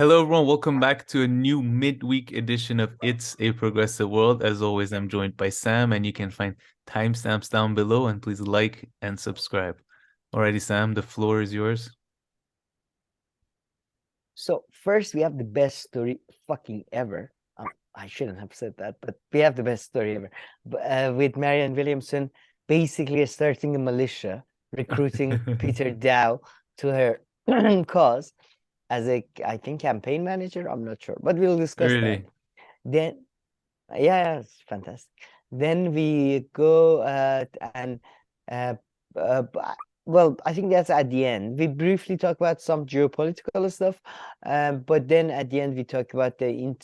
Hello, everyone. Welcome back to a new midweek edition of It's a Progressive World. As always, I'm joined by Sam, and you can find timestamps down below. And please like and subscribe. Alrighty, Sam, the floor is yours. So first, we have the best story fucking ever. I shouldn't have said that, but we have the best story ever. With Marianne Williamson basically starting a militia, recruiting Peter Dow to her cause as I think, campaign manager. I'm not sure, but we'll discuss that. Really? Then, yeah, it's fantastic. Then we go and uh, well, I think that's at the end. We briefly talk about some geopolitical stuff, but then at the end we talk about the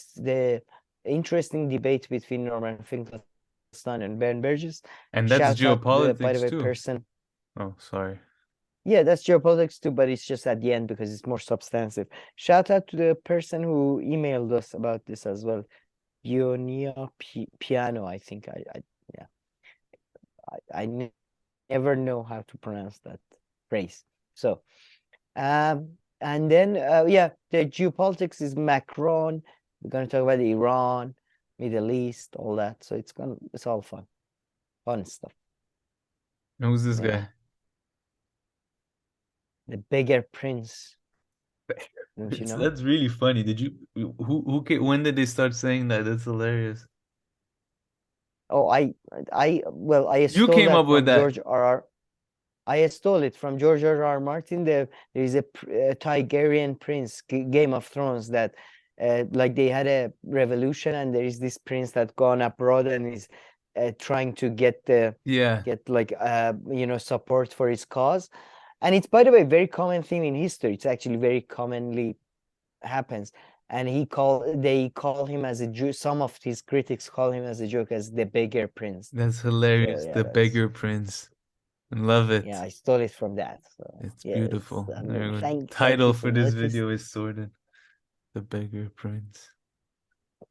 interesting debate between Norman Finkelstein and Ben Burgess. And that's Shout out to the, by the geopolitics way, too. person. Oh, sorry. Yeah, that's geopolitics too, but it's just at the end because it's more substantive. Shout out to the person who emailed us about this as well. Ionia Piano, I think. Yeah, I never know how to pronounce that phrase. So, and then yeah, the geopolitics is Macron. We're gonna talk about Iran, Middle East, all that. So it's all fun stuff. Who's this Yeah, guy? the Beggar Prince. Don't you know? That's really funny. When did they start saying that? That's hilarious. Oh, well, I You stole came that up with from that. George R. I stole it from George R. Martin. There is a Tigerian prince, Game of Thrones, that like they had a revolution, and there is this prince that gone abroad and is trying to get Yeah. like support for his cause. And it's, by the way, very common thing in history. It's actually very commonly happens. And they call him as a joke. Some of his critics call him as a joke as the Beggar Prince. That's So hilarious. yeah, The that's Beggar Prince. Love yeah, it. I stole it from that. So It's yes, beautiful. I There mean, we go. thank Title you for for this notice. video is sorted. The Beggar Prince.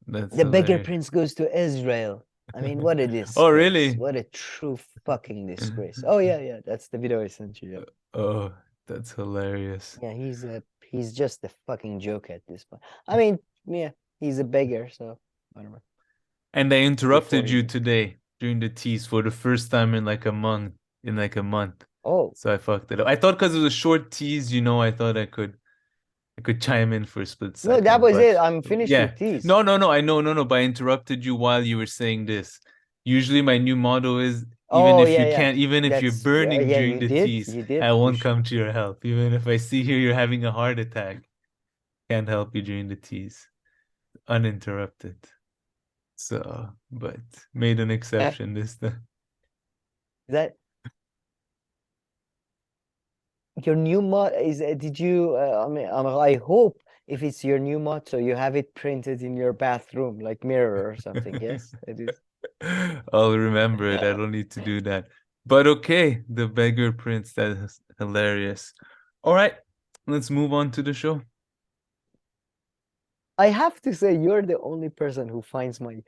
That's The Beggar hilarious. Prince goes to Israel. I mean, what a Oh, disgrace. really? What a true fucking disgrace. Oh yeah, that's the video I sent you. Yeah, Oh, that's hilarious. yeah, he's just a fucking joke at this point. I mean, yeah, he's a beggar, so whatever. And I Before interrupted you he today during the tease for the first time in like a month. In like a month. Oh, So I fucked it up. I thought because it was a short tease, I thought I could chime in for a split no, that second. was But it. I'm finished yeah. with these. No, I know, no, but I interrupted you while you were saying this. Usually my new motto is Oh yeah. even if you're That's burning yeah, during the tease, you did. I You won't should. come to your help. Even if I see here you're having a heart attack, can't help you during the tease. Uninterrupted. So, but made an exception this time. That your new mod is did you I mean I hope if it's your new motto you have it printed in your bathroom like mirror or something. Yes, it is. I'll remember it. I don't need to do that. But okay, the Beggar Prince, that is hilarious. All right, let's move on to the show. I have to say you're the only person who finds my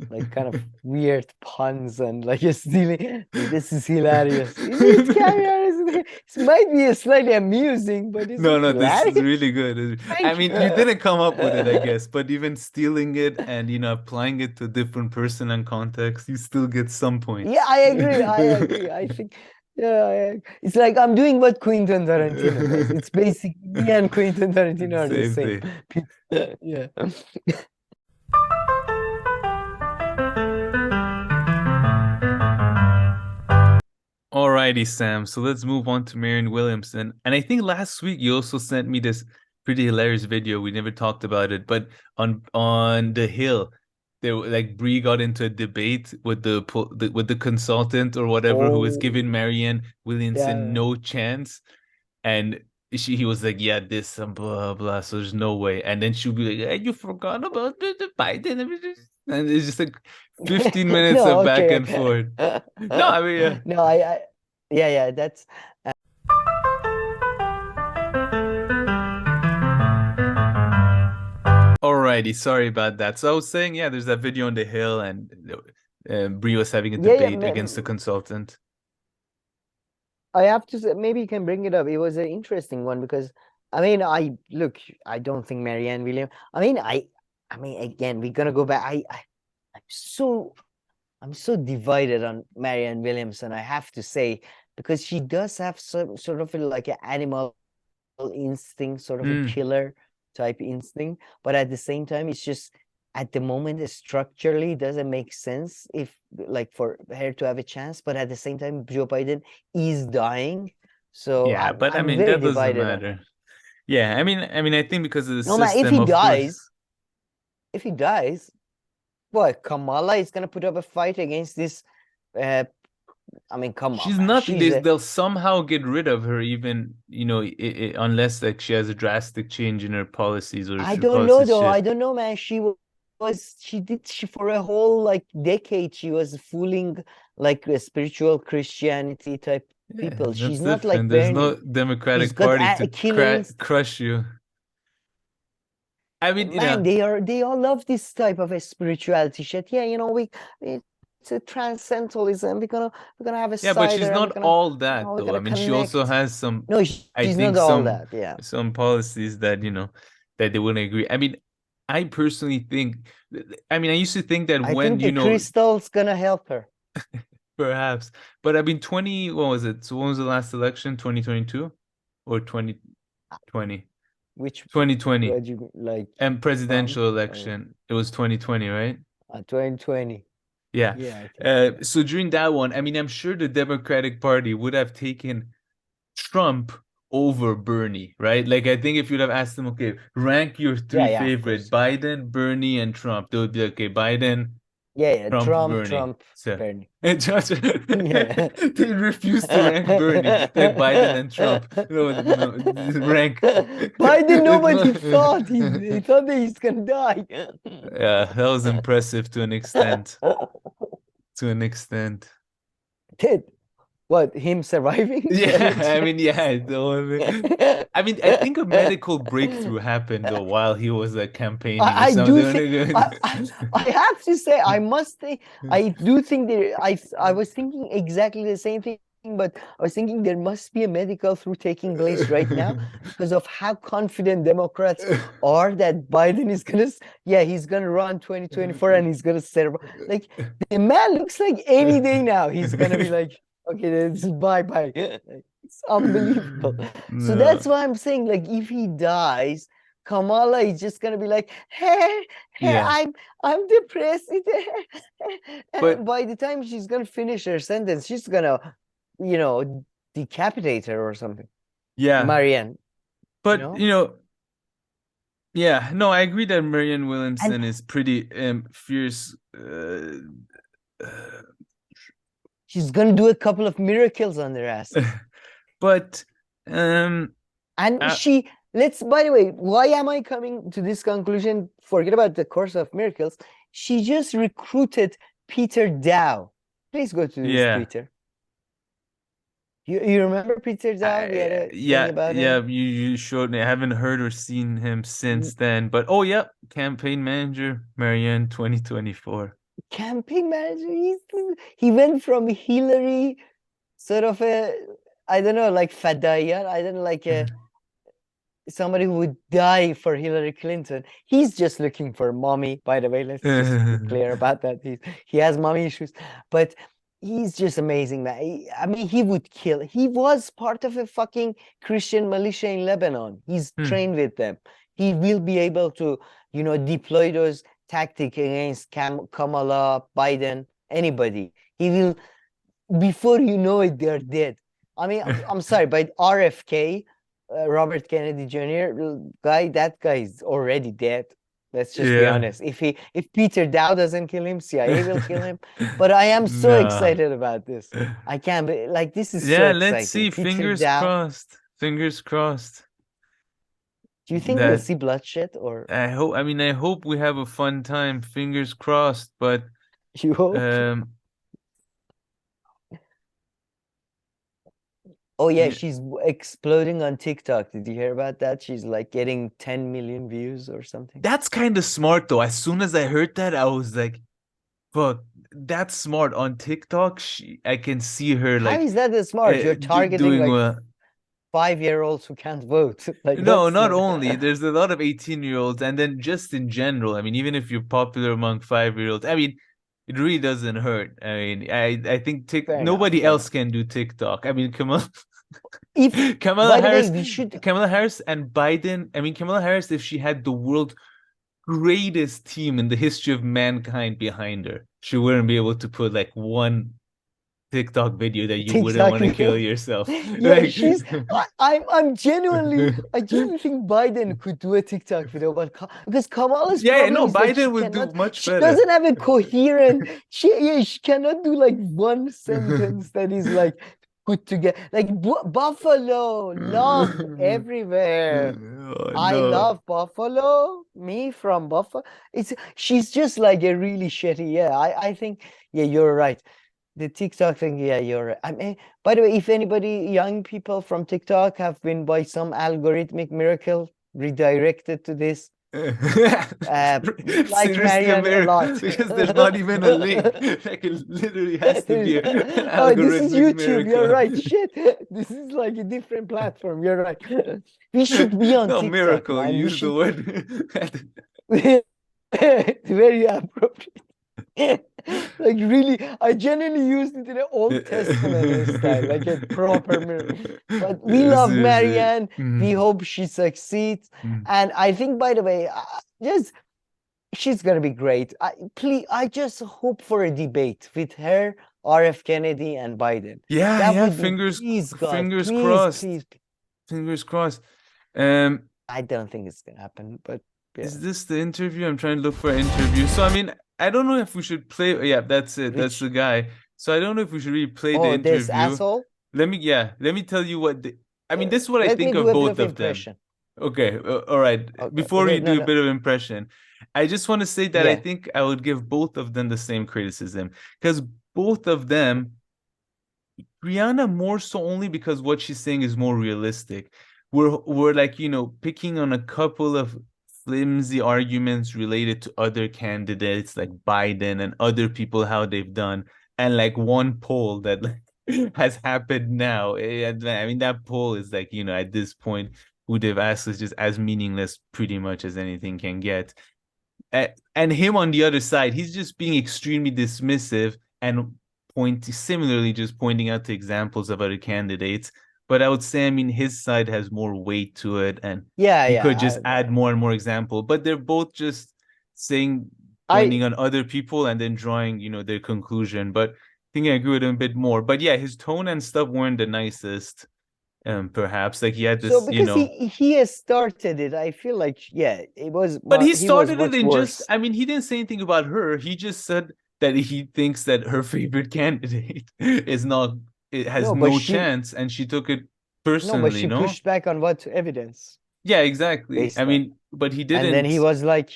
like kind of weird puns and like stealing. This is hilarious. Is it hilarious? It might be slightly amusing, but is No, it no, this is hilarious? really good. I Thank mean, you you. didn't come up with it, I guess, but even stealing it and applying it to a different person and context, you still get some Yeah, points. I agree. I agree. I think, yeah, it's like I'm doing what Quentin Tarantino does. It's basically me and Quentin Tarantino are the Same same. thing. Yeah. Alrighty, Sam. So let's move on to Marianne Williamson. And I think last week you also sent me this pretty hilarious video. We never talked about it, but on the Hill, there like Bree got into a debate with with the consultant or whatever who was Oh, giving Marianne Williamson yeah. no chance, and he was like, yeah, this and blah blah. So there's no way. And then she'll be like, hey, you forgot about the Biden, and it's just like 15 minutes No, of back okay, and okay. forth. No, I mean, yeah. No, yeah, that's Alrighty, sorry about that. So I was saying, yeah, there's that video on the Hill, and Brie was having a yeah. debate against the consultant. I have to say, maybe you can bring it up. It was an interesting one because I mean, I don't think Marianne Williams. I mean, again, we're gonna go back. I'm so, I'm so divided on Marianne Williamson. I have to say, because she does have some sort of like an animal instinct, sort of a Mm, killer type instinct, but at the same time, it's just at the moment structurally doesn't make sense if like for her to have a chance. But at the same time, Joe Biden is dying, so yeah, but I I'm mean very that doesn't divided on her. matter. Yeah, I think because of the No man, system, of course. if he dies, boy, Kamala is gonna put up a fight against this. Uh, I mean, come on, She's man. not. She's a. They'll somehow get rid of her, even unless like she has a drastic change in her policies or I she don't know policies though. I shift. don't know, man. She for a whole like decade she was fooling like a spiritual Christianity type Yeah, people. that's She's not like different. There's no Bernie. She's Democratic got Party to killings. crush you. I mean, Man, they all love this type of a spirituality shit. Yeah, it's a transcendentalism. We're gonna have a yeah, but she's cider and not all that we're though. I gonna mean, she also connect. has some, No, I she's think not all that. Yeah. some policies that that they wouldn't agree. I mean, I personally think, I mean, I used to think that I when think the crystal's gonna help her. perhaps, but I mean, what was it? So when was the last election? 2022 or 2020? Which 2020 what you like and Trump presidential or election. It was 2020, right? 2020. Yeah. Yeah, I think so. Yeah. So during that one, I mean, I'm sure the Democratic Party would have taken Trump over Bernie, right? Like, I think if you'd have asked them, okay, rank your Yeah, three yeah, of favorite, course. Biden, Bernie, and Trump, they would be like, okay, Biden, Yeah, yeah. Trump, Trump, Bernie. Trump, So, Bernie. and just Yeah. they refuse to rank Bernie, like Biden and Trump. No, no, rank. Biden, nobody thought he thought that he's gonna die. Yeah, that was impressive to an extent. To an extent. Did what? Him surviving to an Yeah, I extent? mean, yeah, I mean, I think a medical breakthrough happened though while he was campaigning or I do think something. I have to say I must say I do think there I was thinking exactly the same thing, but I was thinking there must be a medical through taking place right now because of how confident Democrats are that Biden is gonna yeah, he's gonna run 2024 and he's gonna serve. Like the man looks like any day now he's gonna be like, okay, this is bye bye. It's unbelievable. So No, that's why I'm saying, like, if he dies, Kamala is just gonna be like, hey, hey, yeah, I'm depressed. And but by the time she's gonna finish her sentence, she's gonna, you know, decapitate her or something. yeah, Marianne, you but know? yeah, no, I agree that Marianne And Williamson is pretty fierce. she's gonna do a couple of miracles on their asses. But um, And I, by the way, why am I coming to this conclusion? Forget about the course of miracles. She just recruited Peter Dow. Please go to this yeah. Twitter. You remember Peter Dow? We had a thing about Yeah, him. you showed me. I haven't heard or seen him Mm, since then. But oh yeah, campaign manager, Marianne 2024. campaign manager. He went from Hillary, sort of a, I don't know, like Fadaya. I don't know, like a somebody who would die for Hillary Clinton. He's just looking for mommy, by the way. Let's just be clear about that. He has mommy issues, but he's just amazing, man. I mean, he would kill. He was part of a fucking Christian militia in Lebanon. He's Hmm. trained with them. He will be able to, deploy those tactics against Kamala, Biden, anybody. He will, before you know it, they're dead. I mean, I'm sorry, but RFK, Robert Kennedy Jr. That guy is already dead. Let's just be Yeah. honest. If Peter Dow doesn't kill him, CIA will kill him. But I am so Nah. excited about this. I can't be like this is so Yeah, let's exciting. see. Peter Fingers Dow. crossed. Fingers crossed Do you think we'll that see bloodshed or I hope we have a fun time. Fingers crossed, but you hope? um Oh yeah, yeah, she's exploding on TikTok. Did you hear about that? She's like getting 10 million views or something. that's kind of smart though. As soon as I heard that, I was like, fuck, that's smart. On TikTok, I can see her How is that smart? You're targeting doing like well. 5-year-olds who can't vote. Like No, that's not like only. There's a lot of 18-year-olds, and then just in general, I mean, even if you're popular among 5-year-olds, I mean, it really doesn't hurt. I mean, I think fair enough, nobody fair else enough. can do TikTok. I mean, Kamala If, Kamala by the way, Harris, we should. Kamala Harris and Biden. I mean, Kamala Harris, if she had the world's greatest team in the history of mankind behind her, she wouldn't be able to put like one TikTok video that you wouldn't want to Exactly. kill yourself. Yeah, Like, she's. I'm genuinely. I genuinely think Biden could do a TikTok video, but because Kamala's yeah, problem no, is that Biden she would do cannot. much She better. doesn't have a coherent. She cannot do like one sentence that is like put together. Like Buffalo, love everywhere. Oh I no. love Buffalo. Me from Buffalo. She's just like a really shitty. Yeah, I think. Yeah, you're right. The TikTok thing, yeah, you're right. I mean, by the way, if anybody, young people from TikTok have been by some algorithmic miracle redirected to this, like Seriously, Marianne a Amir, lot. because there's not even a link. Like it literally has to be an Oh, this is algorithmic YouTube. You're miracle. right. Shit. This is like a different platform. You're right. We should be on No TikTok, miracle. man. You We use the should. word. Very appropriate. Like really, I genuinely used it in an Old Testament style, like a proper miracle. But we love Seriously. Marianne. We Mm, hope she succeeds. mm. And I think, by the way, just she's gonna be great. I just hope for a debate with her, RF Kennedy, and Biden. Yeah, That yeah. would be, please, God, Fingers please, crossed. please. Fingers crossed. Um, I don't think it's gonna happen, but yeah. is this the interview? I'm trying to look for an interview. So I mean, I don't know if we should play. Yeah, that's it. That's the Which, guy. So I don't know if we should really play the oh, this interview. asshole. Let me tell you I mean, this is what I Let me think do of a bit both of of them. impression. Okay, all right. Okay, Before okay, you no, do a no, bit of impression, I just want to say that I yeah. think I would give both of them the same criticism because both of them, Briahna more so only because what she's saying is more realistic. We're like, picking on a couple of flimsy arguments related to other candidates like Biden and other people, how they've done, and like one poll that like has happened now. I mean, that poll is like, at this point, who they've asked is just as meaningless pretty much as anything can get. And him on the other side, he's just being extremely dismissive and similarly just pointing out the examples of other candidates. But I would say, I mean, his side has more weight to it, and Yeah, he could yeah. just add more and more example. But they're both just saying, I pointing on other people and then drawing, their conclusion. But I think I agree with him a bit more. But yeah, his tone and stuff weren't the nicest. Perhaps like he had so this, because he has started it, I feel like yeah, but he he was started it much in just, worse. I mean, he didn't say anything about her. He just said that he thinks that her favorite candidate is not, it has No, but no she chance, and she took it no, but personally, she no? pushed back on what evidence Yeah, exactly. I based on, mean, but he and then he didn't. was like,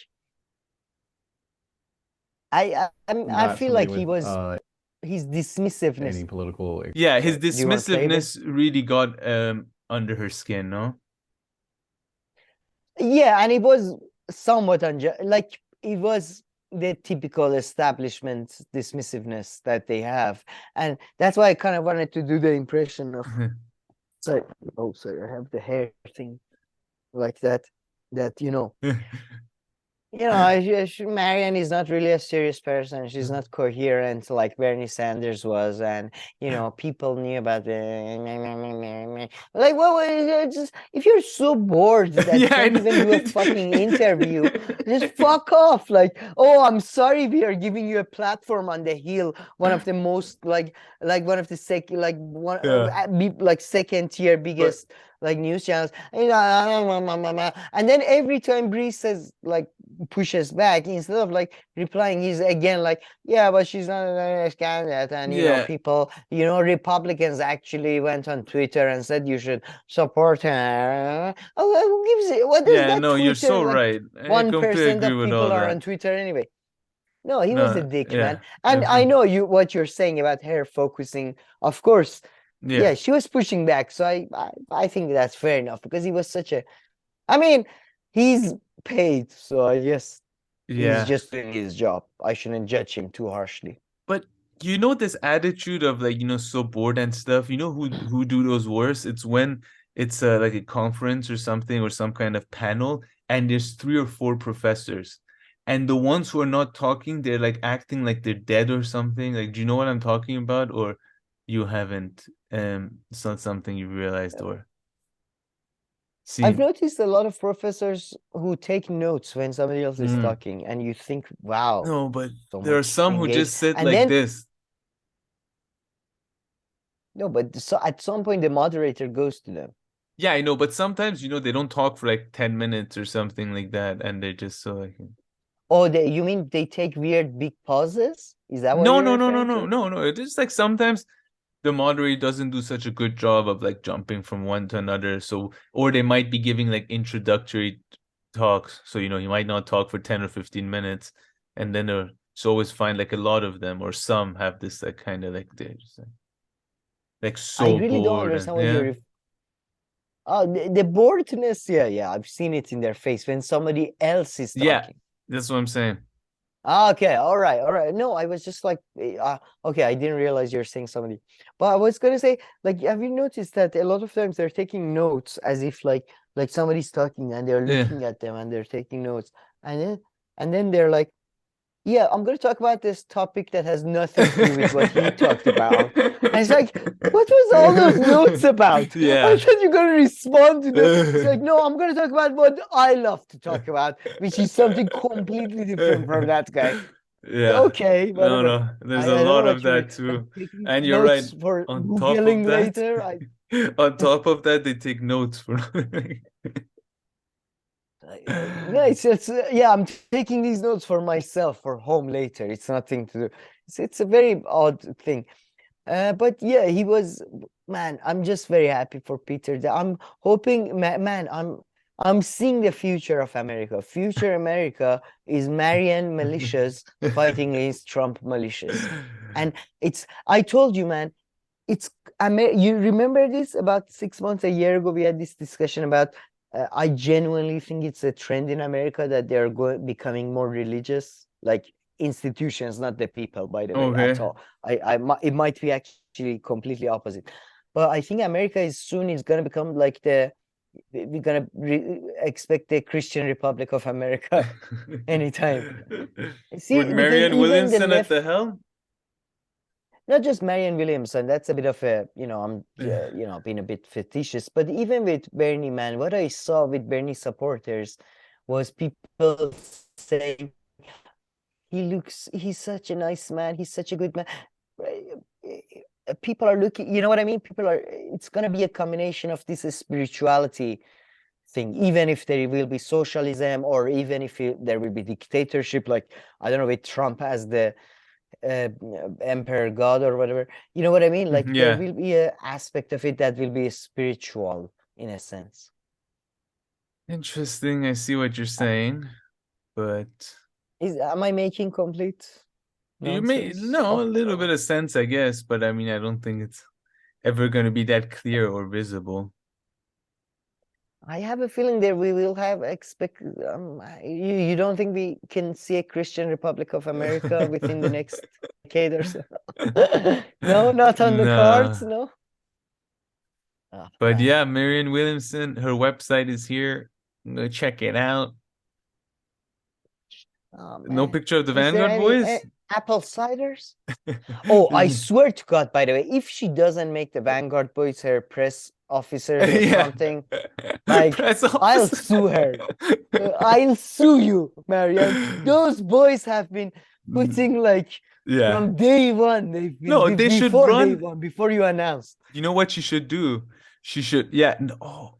I Not feel somebody like with his any dismissiveness. political. Yeah, his Sorry, do you want to play a bit? dismissiveness really got under her skin, no? Yeah, and it was somewhat like it was the typical establishment dismissiveness that they have, and that's why I kind of wanted to do the impression of. Sorry, oh, sorry, I have the hair thing like that. That Marianne is not really a serious person. She's not coherent like Bernie Sanders was, and people knew about the like. Well, just if you're so bored that you Yeah, I can't even do a fucking interview, just fuck off. Like, oh, I'm sorry, we are giving you a platform on the Hill, one of the most like one of the Yeah, like second tier but biggest like news channels, and then every time Bree says like pushes back instead of like replying he's again like yeah but she's not a nice candidate and yeah, people Republicans actually went on Twitter and said you should support her. Oh, who gives it, what does yeah, that no, you're so Twitter like right. I completely 1% agree of with people all are that. on Twitter anyway. No, he was a No, dick, man. yeah, And I know what you're saying about her focusing, of course. yeah, Yeah, she was pushing back, so I think that's fair enough because he was such a, I mean, he's paid, so I guess he's yeah. just doing his job. I shouldn't judge him too harshly. But this attitude of like, so bored and stuff, who do those worse? It's when it's like a conference or something or some kind of panel, and there's 3 or 4 professors. And the ones who are not talking, they're like acting like they're dead or something. Like, do you know what I'm talking about? Or you haven't? It's not something you realized or I've seen. noticed a lot of professors who take notes when somebody else is Mm. talking, and you think, wow, No, but so there are much some who engaged. just sit And like then, this. no, but so at some point the moderator goes to them. Yeah, I know, but sometimes, they don't talk for like 10 minutes or something like that, and they're just so like, Oh, you mean they take weird big pauses? Is that what no, you're no, no, no, referring no, to? no, no. It's just like sometimes the moderator doesn't do such a good job of like jumping from one to another. So, or they might be giving like introductory talks. So, he might not talk for 10 or 15 minutes. And then it's always find like a lot of them or some have this like kind of like they're just like I so really don't bored and understand what yeah. you're oh, the boredness. Yeah, yeah, I've seen it in their face when somebody else is Yeah, talking. that's what I'm saying. Okay, all right, all right. No, I was just like, okay, I didn't realize you're saying somebody. But I was gonna say, like, have you noticed that a lot of times they're taking notes as if like somebody's talking and they're Yeah. looking at them and they're taking notes, and then they're like, yeah, I'm going to talk about this topic that has nothing to do with what he talked about. And it's like, what was all those notes about? I Yeah. thought you're going to respond to them. It's like, no, I'm going to talk about what I love to talk about, which is something completely different from that guy. Yeah. Okay, No, whatever. no. There's a I don't know lot what of you're that expect too. taking And you're right. notes for On top of Googling that, later. on top of that, they take notes for No, it's yeah, I'm taking these notes for myself for home later. It's nothing to do. It's a very odd thing. But yeah, he was, man, I'm just very happy for Peter. I'm hoping, man, I'm seeing the future of America. Future America is Marianne militias fighting against Trump militias. And I told you, man, it's you remember this about 6 months, a year ago, we had this discussion about I genuinely think it's a trend in America that they're becoming more religious, like institutions, not the people, by the way, at Okay. all. It might be actually completely opposite, but I think America is gonna become like we're gonna expect the Christian Republic of America anytime. With See, because Marianne even the Williamson at left, the helm? not just Marianne Williamson, that's a bit of a, I'm, being a bit fictitious, but even with Bernie, man, what I saw with Bernie supporters was people saying, he's such a nice man, he's such a good man. People are looking, you know what I mean? It's going to be a combination of this spirituality thing, even if there will be socialism or even if there will be dictatorship, like, I don't know, with Trump as the uh, emperor god or whatever, you know what I mean? Like there Yeah. will be a aspect of it that will be spiritual in a sense. Interesting. I see what you're saying, but Am I making complete you may nonsense? know a Oh, little bit of sense, I guess, but I mean, I don't think it's ever going to be that clear or visible. I have a feeling that we will have you don't think we can see a Christian Republic of America within the next decade or so? No, not on the cards, No. no. Oh But man. yeah, Marianne Williamson, her website is here. Go check it out. Oh No man. picture of the Is there Vanguard any boys? apple ciders? Oh, I swear to God, by the way, if she doesn't make the Vanguard boys her press officers or Yeah. something, like, Press I'll officer. sue her. I'll sue you, Marianne. Those boys have been putting like Yeah. from day one, they've been No, they should before day run. one, before you announced. You know what she should do? She should, yeah. No, oh,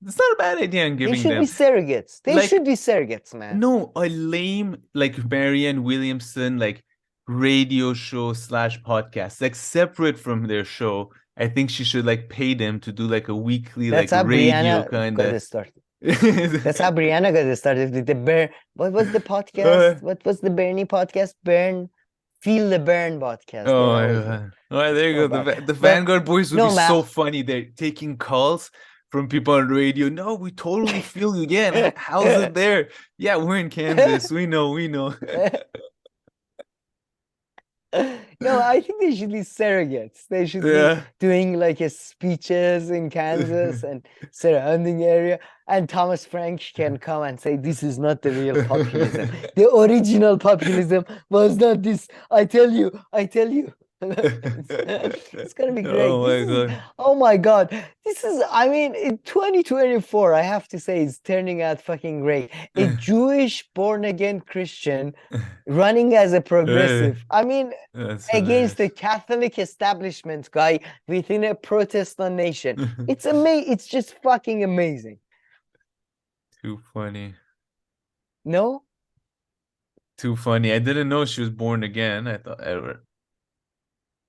it's not a bad idea in They giving should be them. surrogates. They Like, should be surrogates, man. no, a lame, like Marianne Williamson, like radio show slash podcast, like separate from their show. I think she should like pay them to do like a weekly, That's like how radio Brianna kind got of. it started. That's how Brianna got it started with the bear. What was the podcast? What was the Bernie podcast? Feel the Burn podcast. Yeah, Oh that my was it. God. All right, there you Oh, go. but The but Vanguard boys would be no, so man. funny. They're taking calls from people on radio. No, we totally feel you. Yeah, and how's it there? Yeah, we're in Kansas. We know, we know. No, I think they should be surrogates. They should be Yeah. doing like a speeches in Kansas and surrounding area. And Thomas Frank can come and say, this is not the real populism. The original populism was not this. I tell you, I tell you. It's gonna be great. Oh This my is, God. oh my God. This is, I mean, in 2024, I have to say, it's turning out fucking great. A Jewish born again Christian running as a Hey, progressive. I mean, that's against the hilarious. Catholic establishment guy within a Protestant nation. It's amazing. It's just fucking amazing. Too funny. No? Too funny. I didn't know she was born again. I thought ever.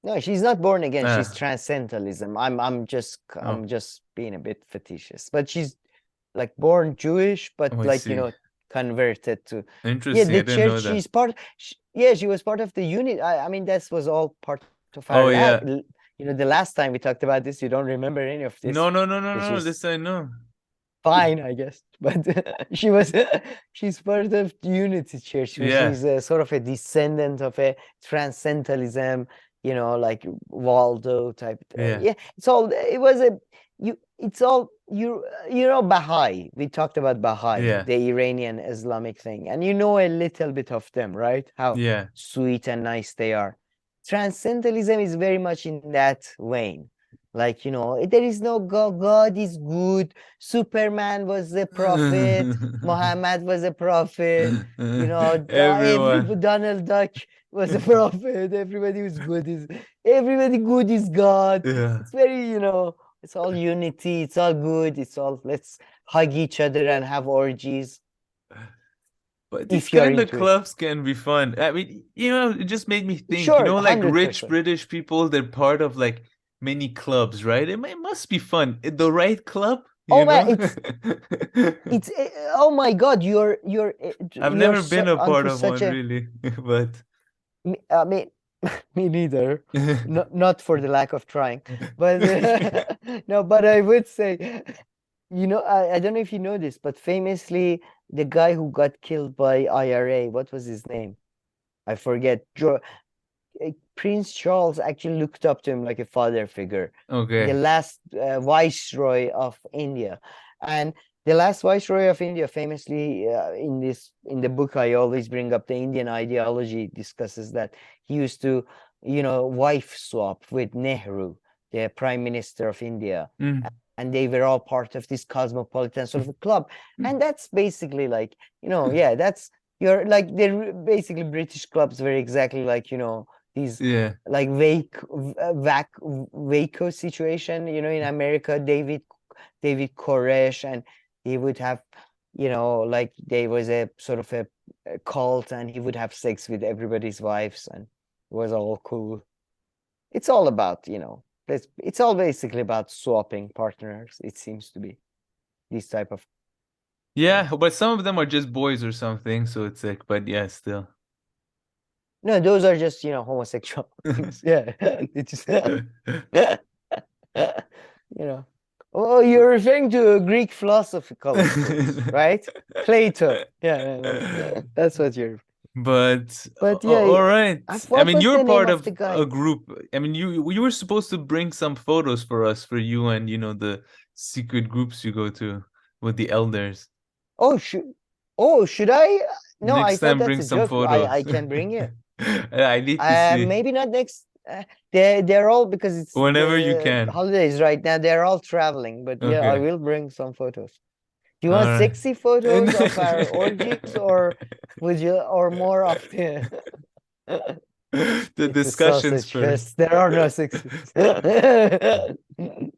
No, she's not born again. She's Ah, transcendentalism. I'm just oh, I'm just being a bit facetious. But she's like born Jewish, but oh, I like, see. converted to, yeah, Interesting. the I didn't church. know that. She's part. Yeah, she was part of the unit. I mean, that was all part of Oh her yeah. the last time we talked about this, you don't remember any of this, No, no, no, no, which no. is This I know. fine, I guess. But she was she's part of the Unity Church, which Yeah, is a sort of a descendant of a transcendentalism, like Waldo type. yeah, Yeah, it's all. It was a you. It's all Baha'i. We talked about Baha'i, yeah, the Iranian Islamic thing, and you know a little bit of them, right? How yeah. sweet and nice they are. Transcendentalism is very much in that vein. Like, there is no God. God is good. Superman was a prophet. Muhammad was a prophet. Every Everyone. Donald Duck was a prophet. Everybody was good. Everybody good is God. Yeah. It's very, it's all unity. It's all good. It's all let's hug each other and have orgies But these if you are kind of into it. clubs can be fun. I mean, it just made me think, Sure, like rich 100%. British people, they're part of like many clubs, right? It must be fun. The right club, Oh you man, know? it's oh my God, you're I've you're never been so a part onto of such one a really, but I mean, me neither. Not for the lack of trying, but no. But I would say, I don't know if you know this, but famously, the guy who got killed by IRA, what was his name? I forget. Prince Charles actually looked up to him like a father figure. The okay. last viceroy of India, and the last viceroy of India, famously in the book, I always bring up the Indian ideology. Discusses that he used to, wife swap with Nehru, the Prime Minister of India, Mm. and they were all part of this cosmopolitan sort of a club. And that's basically like, yeah, that's you're like they're basically British clubs were exactly like, these Yeah. like Waco situation, in America, David Koresh, and he would have, like there was a sort of a cult, and he would have sex with everybody's wives, and it was all cool. It's all about, it's all basically about swapping partners, it seems to be this type of Yeah, things. but some of them are just boys or something, so it's like, but yeah, still. No, those are just, homosexual things. Yeah. It's just, Oh, you're referring to Greek philosophical schools, right? Plato. Yeah, that's what you're. But But yeah, all right. I what mean, was you're the name part of of the guy? a group. I mean, you were supposed to bring some photos for us, for you and the secret groups you go to with the elders. Oh, should I? No, I Next thought time, that's bring a some joke. I photos. can bring you. I need to see Maybe not next. They're all because it's whenever you the can. holidays right now. They're all traveling, but yeah, I Okay. will bring some photos. Do you All want right. sexy And photos of our orgies, or more of the the it's a discussions sausage first. fest. There are no sexy.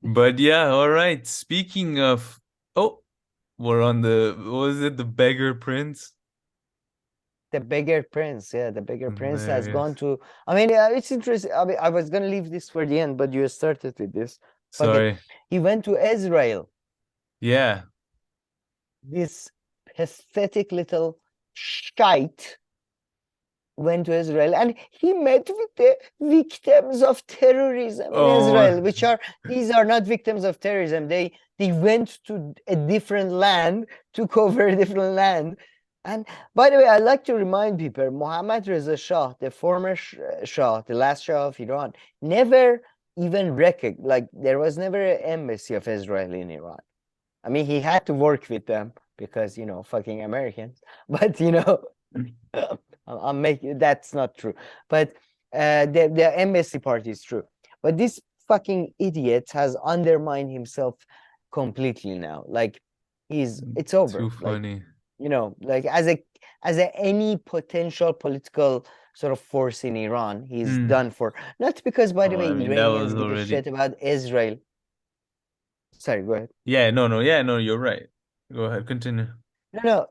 But yeah, all right. Speaking of, oh, we're on what was it, the Beggar Prince? The Beggar Prince, yeah, the Beggar Prince has gone Hilarious. to. I mean, it's interesting. I mean, I was gonna leave this for the end, but you started with this. Fucking, Sorry. he went to Israel. Yeah. This pathetic little shite went to Israel, and he met with the victims of terrorism in Oh, Israel, which are these are not victims of terrorism. They went to a different land, took over a different land, And by the way, I like to remind people, Mohammad Reza Shah, the former Shah, the last Shah of Iran, never even recognized, like there was never an embassy of Israel in Iran. I mean, he had to work with them because, fucking Americans. But, I'm making, that's not true. But the embassy part is true. But this fucking idiot has undermined himself completely now. Like, it's Too over. Like, funny. like as a any potential political sort of force in Iran, he's Hmm. done for. Not because, by the Oh, way, I mean, that Iranians was give a already. shit about Israel. Sorry, go ahead. Yeah, no, no, yeah, no, you're right. Go ahead, continue. No, no.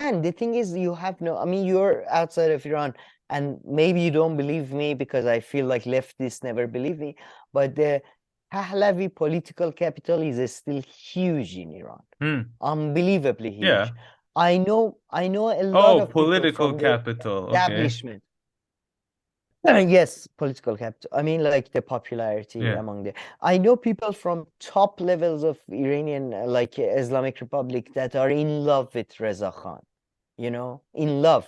Man, the thing is, you have no. I mean, you're outside of Iran, and maybe you don't believe me because I feel like leftists never believe me. But the Pahlavi political capital is still huge in Iran, Hmm. unbelievably Yeah. huge. I know a lot Oh, of people political from the capital. Okay. establishment. Yes, political capital. I mean, like the popularity Yeah. among the. I know people from top levels of Iranian, like Islamic Republic, that are in love with Reza Khan. In love,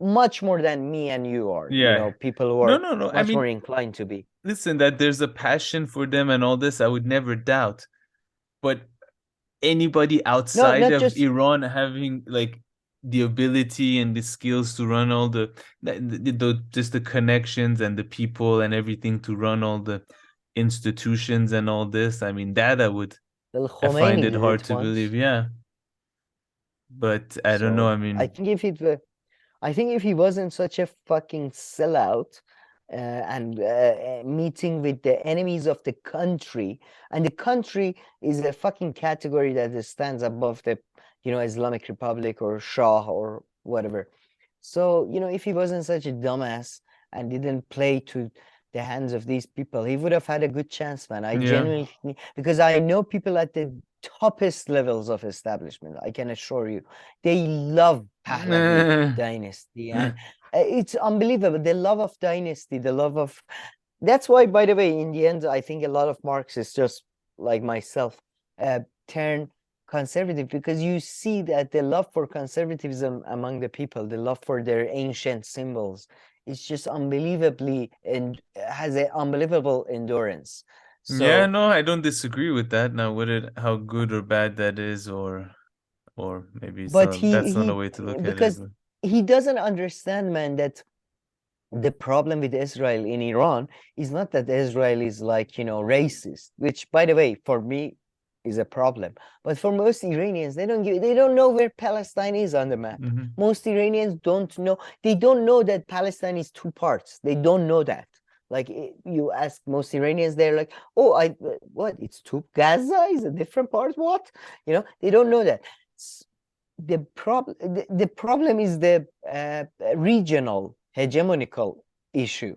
much more than me and you are. Yeah. People who No, are no, no. I much more mean, inclined to be. listen, that there's a passion for them and all this, I would never doubt. But anybody No, outside not of just Iran having like the ability and the skills to run all just the connections and the people and everything to run all the institutions and all this, I mean, that Al I find Khomeini it did hard it to believe. once. Yeah. But I don't know. So I I mean, think if he wasn't such a fucking sellout and meeting with the enemies of the country, and the country is a fucking category that stands above the, Islamic Republic or Shah or whatever. So, if he wasn't such a dumbass and didn't play to the hands of these people, he would have had a good chance, man. I yeah. genuinely think, because I know people at the toppest levels of establishment, I can assure you, they love Pahlavi dynasty, and it's unbelievable. The love of dynasty, the love of. That's why, by the way, in the end, I think a lot of Marxists, just like myself, turn conservative because you see that the love for conservatism among the people, the love for their ancient symbols, is just unbelievably and has an unbelievable endurance. Yeah, So, no, I don't disagree with that. Now, how good or bad that is, or maybe but that's not a way to look at it. because he doesn't understand, man, that the problem with Israel in Iran is not that Israel is like, racist, which, by the way, for me is a problem. But for most Iranians, they don't know where Palestine is on the map. Hmm. Most Iranians don't know. They don't know that Palestine is two parts. They don't know that. Like you ask most Iranians, they're like, "Oh, what? It's two. Gaza is a different part. What? They don't know that. The problem is the regional hegemonical issue,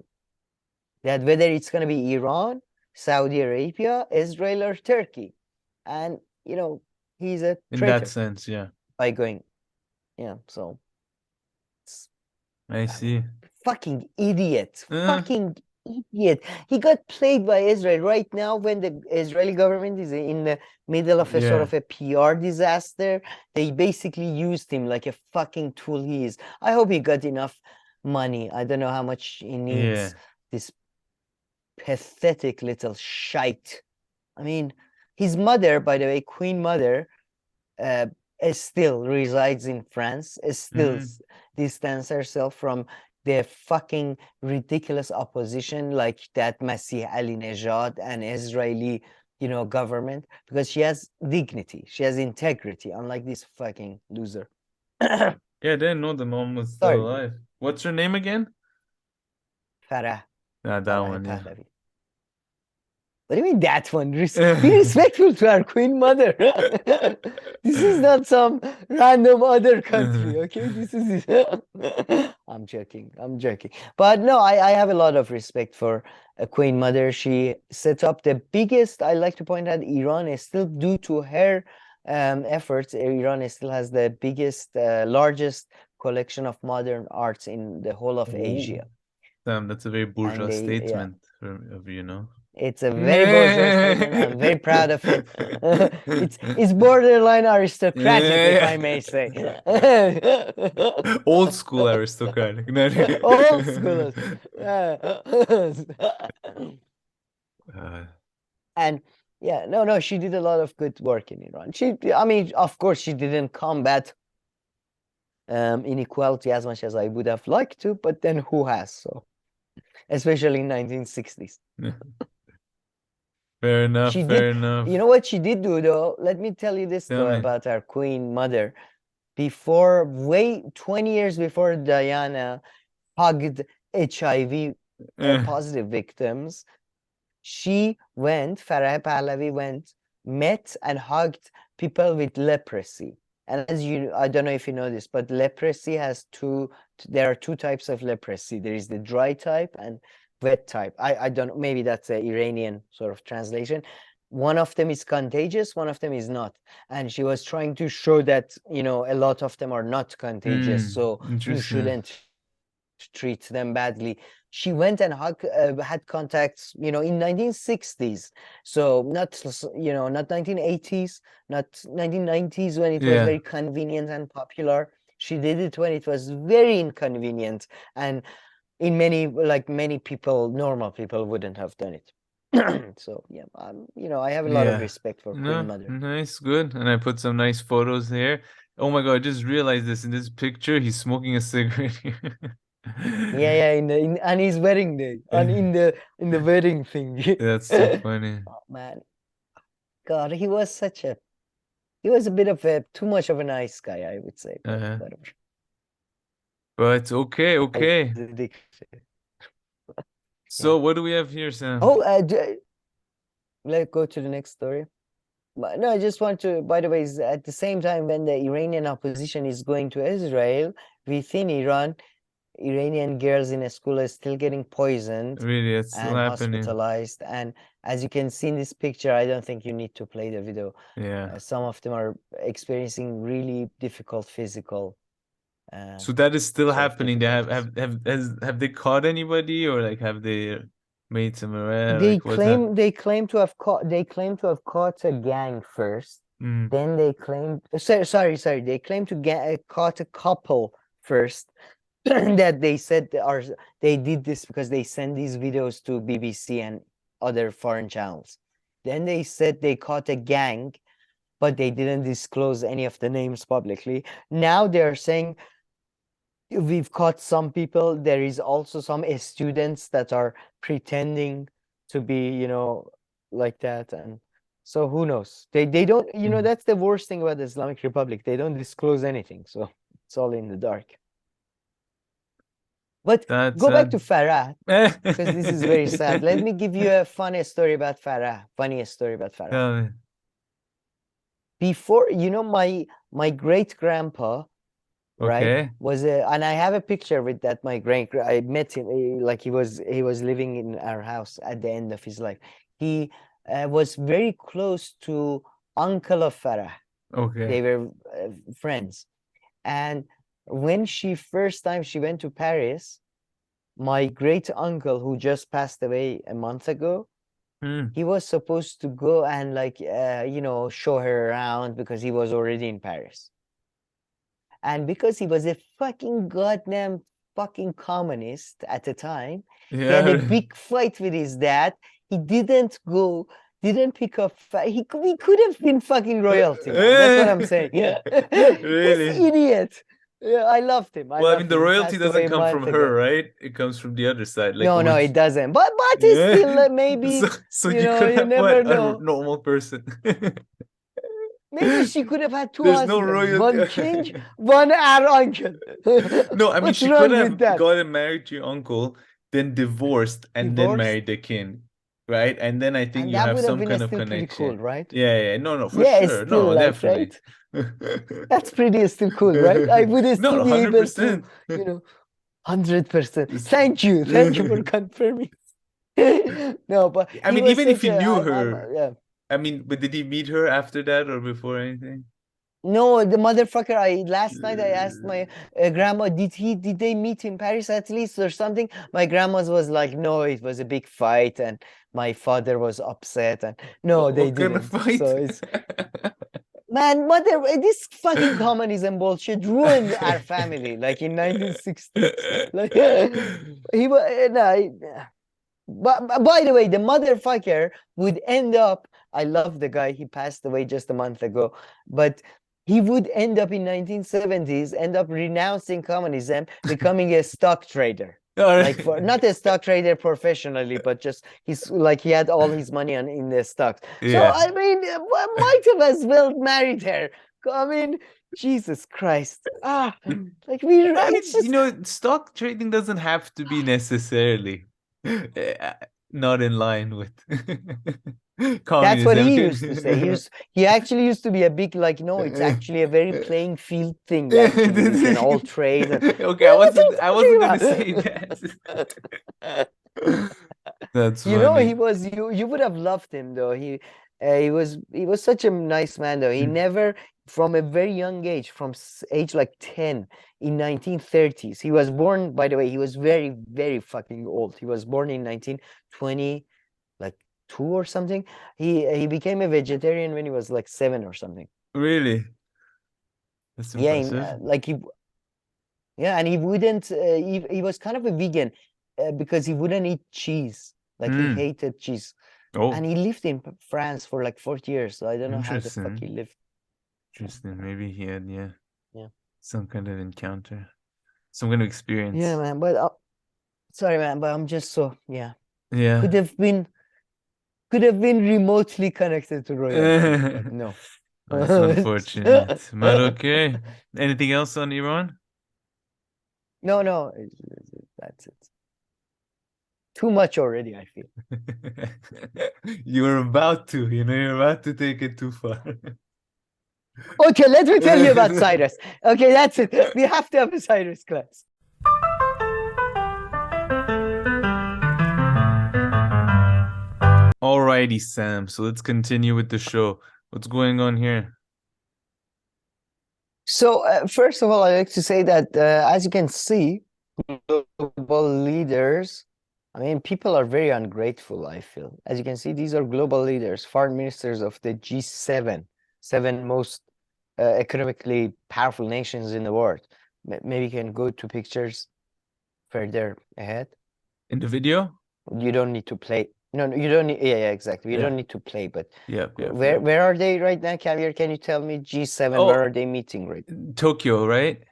that whether it's going to be Iran, Saudi Arabia, Israel, or Turkey. And he's a In that traitor sense, yeah. by going. Yeah, so I I mean, see. fucking idiot, Uh, fucking idiot. He got played by Israel right now when the Israeli government is in the middle of a sort yeah. of a PR disaster. They basically used him like a fucking tool he is. I hope he got enough money. I don't know how much he needs, Yeah. this pathetic little shite. I mean, his mother, by the way, Queen Mother, uh, still resides in France, still Hmm. distance herself from the fucking ridiculous opposition like that Masih Ali Nejad and Israeli, government, because she has dignity, she has integrity, unlike this fucking loser. Yeah, I didn't know the mom was still Sorry, alive. What's her name again? Farah, Ah, that Farah one, yeah. Pahlavi. What do you mean that one? Be respectful to our queen mother. This is not some random other country, okay? This is. I'm joking. I'm joking. But no, I have a lot of respect for a queen mother. She set up the biggest. I like to point out, Iran is still, due to her efforts, Iran still has the biggest, largest collection of modern arts in the whole of Ooh, Asia. damn, that's a very And bourgeois they, yeah, statement. of you know. It's a very bourgeois statement. I'm very proud of it. It's borderline aristocratic, if I may say. Old school aristocratic. No, Old schoolers. uh, And yeah, no, she did a lot of good work in Iran. I mean, of course, she didn't combat inequality as much as I would have liked to, but then who has? So, especially in 1960s. fair enough, She fair did, enough. you know what she did do though? Let me tell you this Tell though me. about our queen mother. Before, 20 years before Diana hugged HIV Eh, positive victims, Farah Pahlavi met and hugged people with leprosy. And I don't know if you know this, but leprosy there are two types of leprosy. There is the dry type and wet type. I don't know, maybe that's an Iranian sort of translation. One of them is contagious, one of them is not. And she was trying to show that, a lot of them are not contagious, so you interesting. shouldn't treat them badly. She went and had contacts, in 1960s. So not, not 1980s, not 1990s when it was Yeah. very convenient and popular. She did it when it was very inconvenient. And many people, normal people wouldn't have done it. So yeah, I have a lot of Yeah. respect for Queen No, Mother. nice, good. And I put some nice photos here. Oh my God, I just realized this in this picture, he's smoking a cigarette here. Yeah, and his wedding day, and in the wedding thing. That's so funny. Oh man, God, he was a bit of a too much of a nice guy, I would say, but Uh, whatever. but okay, okay. Yeah. So what do we have here, Sam? Oh, let's go to the next story. But no, I just want to, by the way, at the same time when the Iranian opposition is going to Israel, within Iran, Iranian girls in a school are still getting poisoned Really, it's still and happening. hospitalized. And as you can see in this picture, I don't think you need to play the video. Yeah. Some of them are experiencing really difficult physical So that is still sort of happening. They difficulties. have they caught anybody or like have they made some arrest? They Like what's happened? claim they claim to have caught a gang first. Mm. Then they claimed sorry, they claimed to caught a couple first. That they did this because they sent these videos to BBC and other foreign channels. Then they said they caught a gang, but they didn't disclose any of the names publicly. Now they're saying we've caught some people. There is also some students that are pretending to be, like that. And so who knows? They don't, Mm. that's the worst thing about the Islamic Republic. They don't disclose anything. So it's all in the dark. But That's go back to Farah, because this is very sad. Let me give you a funniest story about Farah. Funniest story about Farah. Tell me. Before, my great grandpa, right, Okay. and I have a picture with that. I met him, like he was living in our house at the end of his life. He was very close to uncle of Farah. Okay. They were friends. And when first time she went to Paris, my great uncle, who just passed away a month ago, Hmm. he was supposed to go and show her around because he was already in Paris. And because he was a fucking goddamn fucking communist at the time, he had a Yeah. big fight with his dad. He didn't pick up. We could have been fucking royalty, man. That's what I'm saying. Yeah, this Really? idiot. Yeah, I loved him. I Well, I mean, loved the him. He royalty passed doesn't away a come month from her, ago. right? It comes from the other side. Like No, it once. doesn't. But it's Yeah. still So, maybe, so you could you have never what? A know. normal person. Maybe she could have had two There's no husbands, royalty. one king, one our uncle. No, I mean, What's she could wrong with have that? gotten married to your uncle, then divorced, and then Divorced? married the king, right? And then I think And you that have would have some been kind of still pretty cool, connection. right? Yeah, yeah, no, no, for Yeah, sure. still No, like, definitely. right? That's pretty still cool, right? I would No, still be able to, 100%. you know, 100%. Thank you. Thank you for confirming. No, but I he mean, was even if such you a, knew I'm her, yeah. I mean, but did he meet her after that or before anything? No, the motherfucker. Last night I asked my grandma, did they meet in Paris at least or something? My grandma's was like, no, it was a big fight, and my father was upset, and no, they What kind of didn't. fight? So it's man, mother, this fucking communism bullshit ruined our family, like in 1960s. Like he was, no, but by the way, the motherfucker would end up. I love the guy. He passed away just a month ago, but he would end up in 1970s, end up renouncing communism, becoming a stock trader. All Like for right. not a stock trader professionally, but just he's like he had all his money in the stocks. So Yeah. I mean, might have as well married her. I mean, Jesus Christ. Like I it's mean, you just know, stock trading doesn't have to be necessarily uh, not in line with that's what communism. he used to say. He actually used to be a big like, no, it's actually a very playing field thing, actually. We can all trade. And Okay, what are I you wasn't gonna say talking that. about? That's You know, funny. he was you would have loved him though. He was such a nice man though. He never from a very young age, from age like 10 in 1930s. He was born, by the way, he was very, very fucking old. He was born in 1920, like two or something. He became a vegetarian when he was like 7 or something. Really? That's Yeah, impressive. like yeah, and he wouldn't. He was kind of a vegan because he wouldn't eat cheese. Like he Hmm. hated cheese, and Oh, he lived in France for like 40 years. So I don't know how the fuck he interesting. lived. Interesting. Maybe he had, yeah, Yeah, some kind of encounter, some kind of yeah, experience. man. But sorry, man. But I'm just so yeah. Yeah. Could have been could have been remotely connected to royalty, but no. That's unfortunate. But okay. Anything else on Iran? No, no. That's it. Too much already, I feel. You were about to, you're about to take it too far. Okay, let me tell you about Cyrus. Okay, that's it. We have to have a Cyrus class. Alrighty, Sam. So let's continue with the show. What's going on here? So, first of all, I like to say that as you can see, global leaders, I mean, people are very ungrateful, I feel. As you can see, these are global leaders, foreign ministers of the G7, seven most economically powerful nations in the world. Maybe you can go to pictures further ahead. In the video? You don't need to play. No, no, you don't need. Yeah, yeah, exactly. You Yeah. don't need to play. But Yep, yep, where yep. where are they right now, Caviar? Can you tell me G7? Where Oh, are they meeting right? Tokyo, right?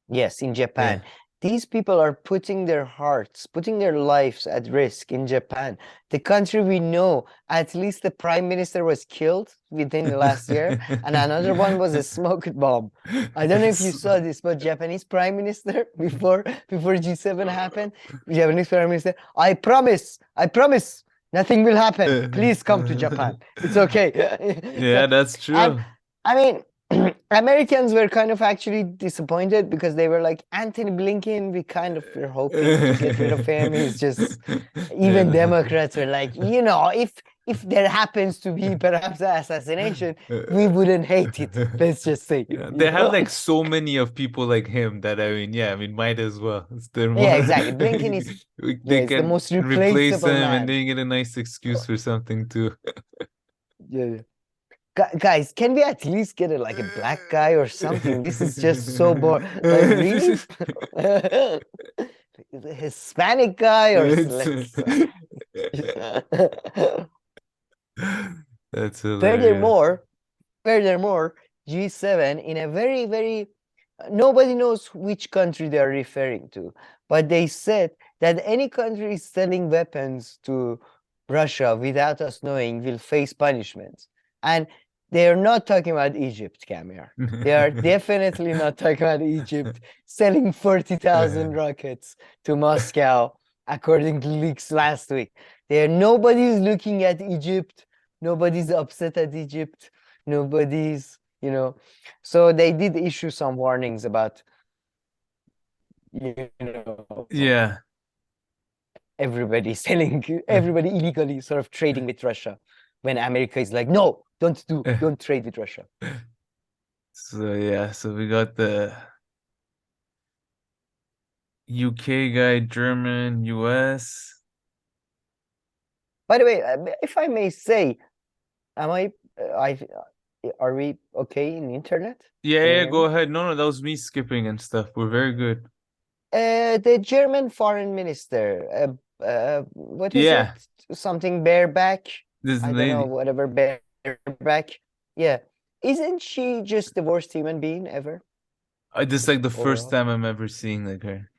Yes, in Yeah. Japan. These people are putting their hearts, putting their lives at risk in Japan. The country we know, at least the prime minister was killed within the last year, and another one was a smoke bomb. I don't know if you It's- saw this, but Japanese prime minister before G7 happened, Japanese prime minister, I promise, nothing will happen. Please come to Japan. It's okay. So, Yeah, that's and true. I mean, Americans were kind of actually disappointed because they were like, Anthony Blinken, we kind of were hoping to get rid of him. He's just, even Yeah. Democrats were like, if there happens to be perhaps an assassination, we wouldn't hate it. Let's just say, Yeah, they have like so many of people like him that I mean, yeah, I mean, might as well. It's the Yeah, more exactly. Blinken is, yeah, they it's the can most replace replaceable him and man. they get a nice excuse for something too. Yeah, yeah. Guys, can we at least get like a black guy or something? This is just so boring. Like, really? The Hispanic guy or It's let's that's hilarious. furthermore, furthermore, G7 in a very, very nobody knows which country they are referring to, but they said that any country selling weapons to Russia without us knowing will face punishments. And they are not talking about Egypt, Camille. They are definitely not talking about Egypt selling 40,000 rockets to Moscow, according to leaks last week. Nobody's looking at Egypt. Nobody's upset at Egypt. Nobody's. So they did issue some warnings about, you know, Yeah. everybody selling, everybody illegally sort of trading with Russia when America is like, no, don't trade with Russia. So yeah, so we got the UK guy, German, US. By the way, if I may say, am are we okay in the internet? Yeah, Can you yeah, hear go me? ahead. No, no, that was me skipping and stuff. We're very good. The German foreign minister, what is it? Yeah, Something bareback? this I don't know, lady. whatever bareback. Yeah. Isn't she just the worst human being ever This is like the first overall? time I'm ever seeing like her.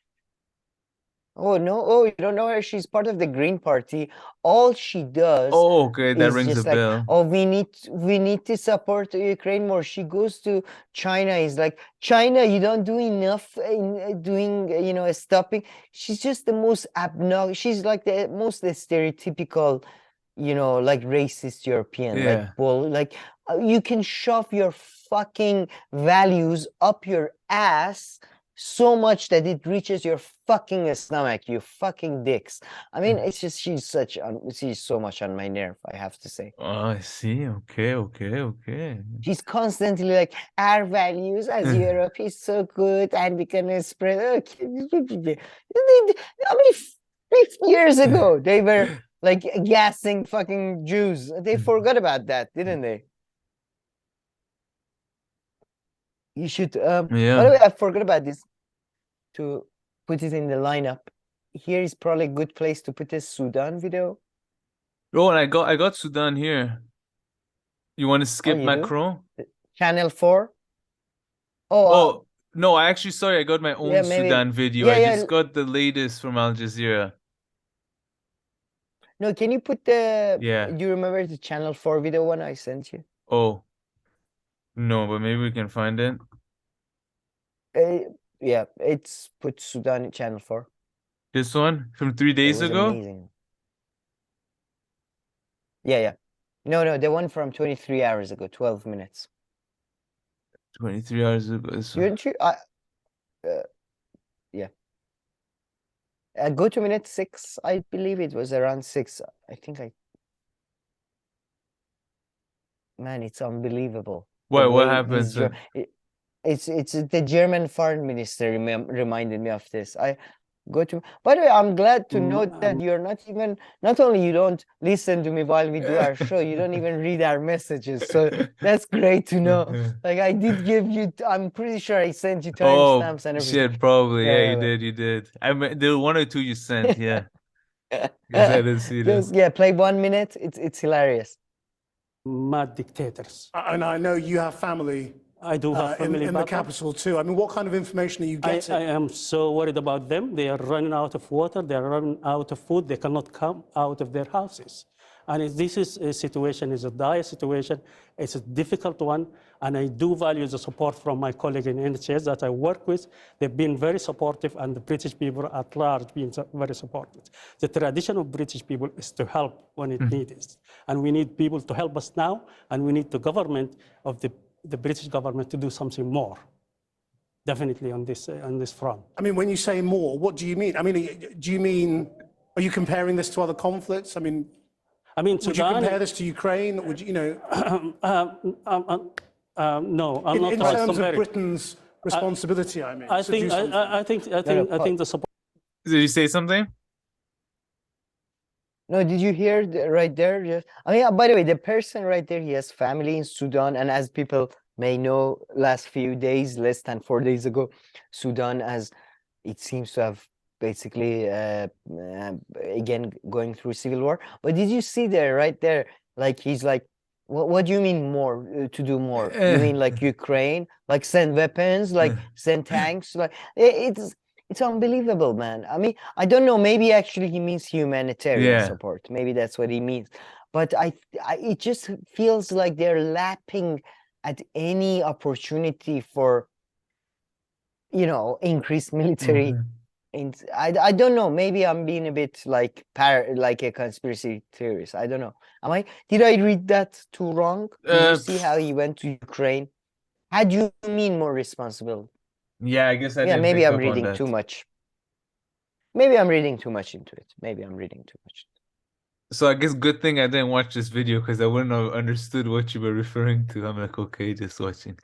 Oh no, oh, you don't know her? She's part of the Green Party. All she does Oh, okay, that is rings a just like, bell. oh, we need to support Ukraine more. She goes to China, is like, China, you don't do enough in doing, stopping. She's just the most obnoxious. She's like the most stereotypical, like racist European, like Yeah. bull, like you can shove your fucking values up your ass so much that it reaches your fucking stomach, you fucking dicks. I mean, it's just she's so much on my nerve, I have to say. Oh, I see. Okay, okay, okay. She's constantly like, our values as Europe is so good and we can spread. Okay. I mean, 50 years ago, they were like gassing fucking Jews. They forgot about that, didn't they? You should, by the Yeah. way, I forgot about this to put it in the lineup. Here is probably a good place to put this Sudan video. Oh, and I got Sudan here. You want to Oh, skip you do? Macron? Channel 4? Oh, Oh, no, I actually sorry, I got my yeah, own maybe. Sudan video. Yeah, I yeah. just got the latest from Al Jazeera. No, can you put the, Yeah. do you remember the Channel 4 video one I sent you? Oh, no, but maybe we can find it. Yeah, it's put Sudan in Channel 4. This one from three It days was ago? amazing. Yeah, yeah. No, no, the one from 23 hours ago, 12 minutes. 23 hours ago. Didn't you? Uh, yeah. Go to minute 6. I believe it was around 6. I think man, it's unbelievable. The What way happens these then? it's the German foreign minister reminded me of this. I go to. By the way, I'm glad to know that you're not only you don't listen to me while we do our show, you don't even read our messages. So that's great to know. Like I did give you, I'm pretty sure I sent you Oh timestamps and everything. shit, probably. Yeah, you Yeah, did, you did. I mean, there were one or two you sent, yeah. Guess I yeah. didn't see them. Just yeah, play 1 minute. It's hilarious. Mad dictators. And I know you have family I do have family in the back home. capital too. I mean, what kind of information are you I getting? am so worried about them. They are running out of water. They are running out of food. They cannot come out of their houses. And this is a situation, is a dire situation. It's a difficult one. And I do value the support from my colleague in NHS that I work with. They've been very supportive, and the British people at large been very supportive. The tradition of British people is to help when it needs. And we need people to help us now, and we need the government of the British government to do something more, definitely on this front. I mean, when you say more, what do you mean? I mean, do you mean, are you comparing this to other conflicts? I mean, would Sudan, you compare this to Ukraine? Would you, no, I'm not in terms of comparing. Britain's responsibility, I mean. I think the support. Did you say something? No, did you hear right there? I mean, by the way, the person right there, he has family in Sudan, and as people may know, last few days, less than 4 days ago, Sudan it seems to have basically again going through civil war. But did you see there, right there, like he's like, what do you mean more to do more? You mean like Ukraine, like send weapons, like send tanks, like it's unbelievable, man. I mean, I don't know. Maybe actually he means humanitarian Yeah. support. Maybe that's what he means. But it just feels like they're lapping at any opportunity for, increased military. And I don't know. Maybe I'm being a bit like a conspiracy theorist. I don't know. Did I read that too wrong? Did you see how he went to Ukraine? How do you mean more responsible? Yeah, I guess I Yeah, didn't maybe pick I'm up on reading that. too much. Maybe I'm reading too much into it. Maybe I'm reading too much. So I guess good thing I didn't watch this video because I wouldn't have understood what you were referring to. I'm like, okay, just watching.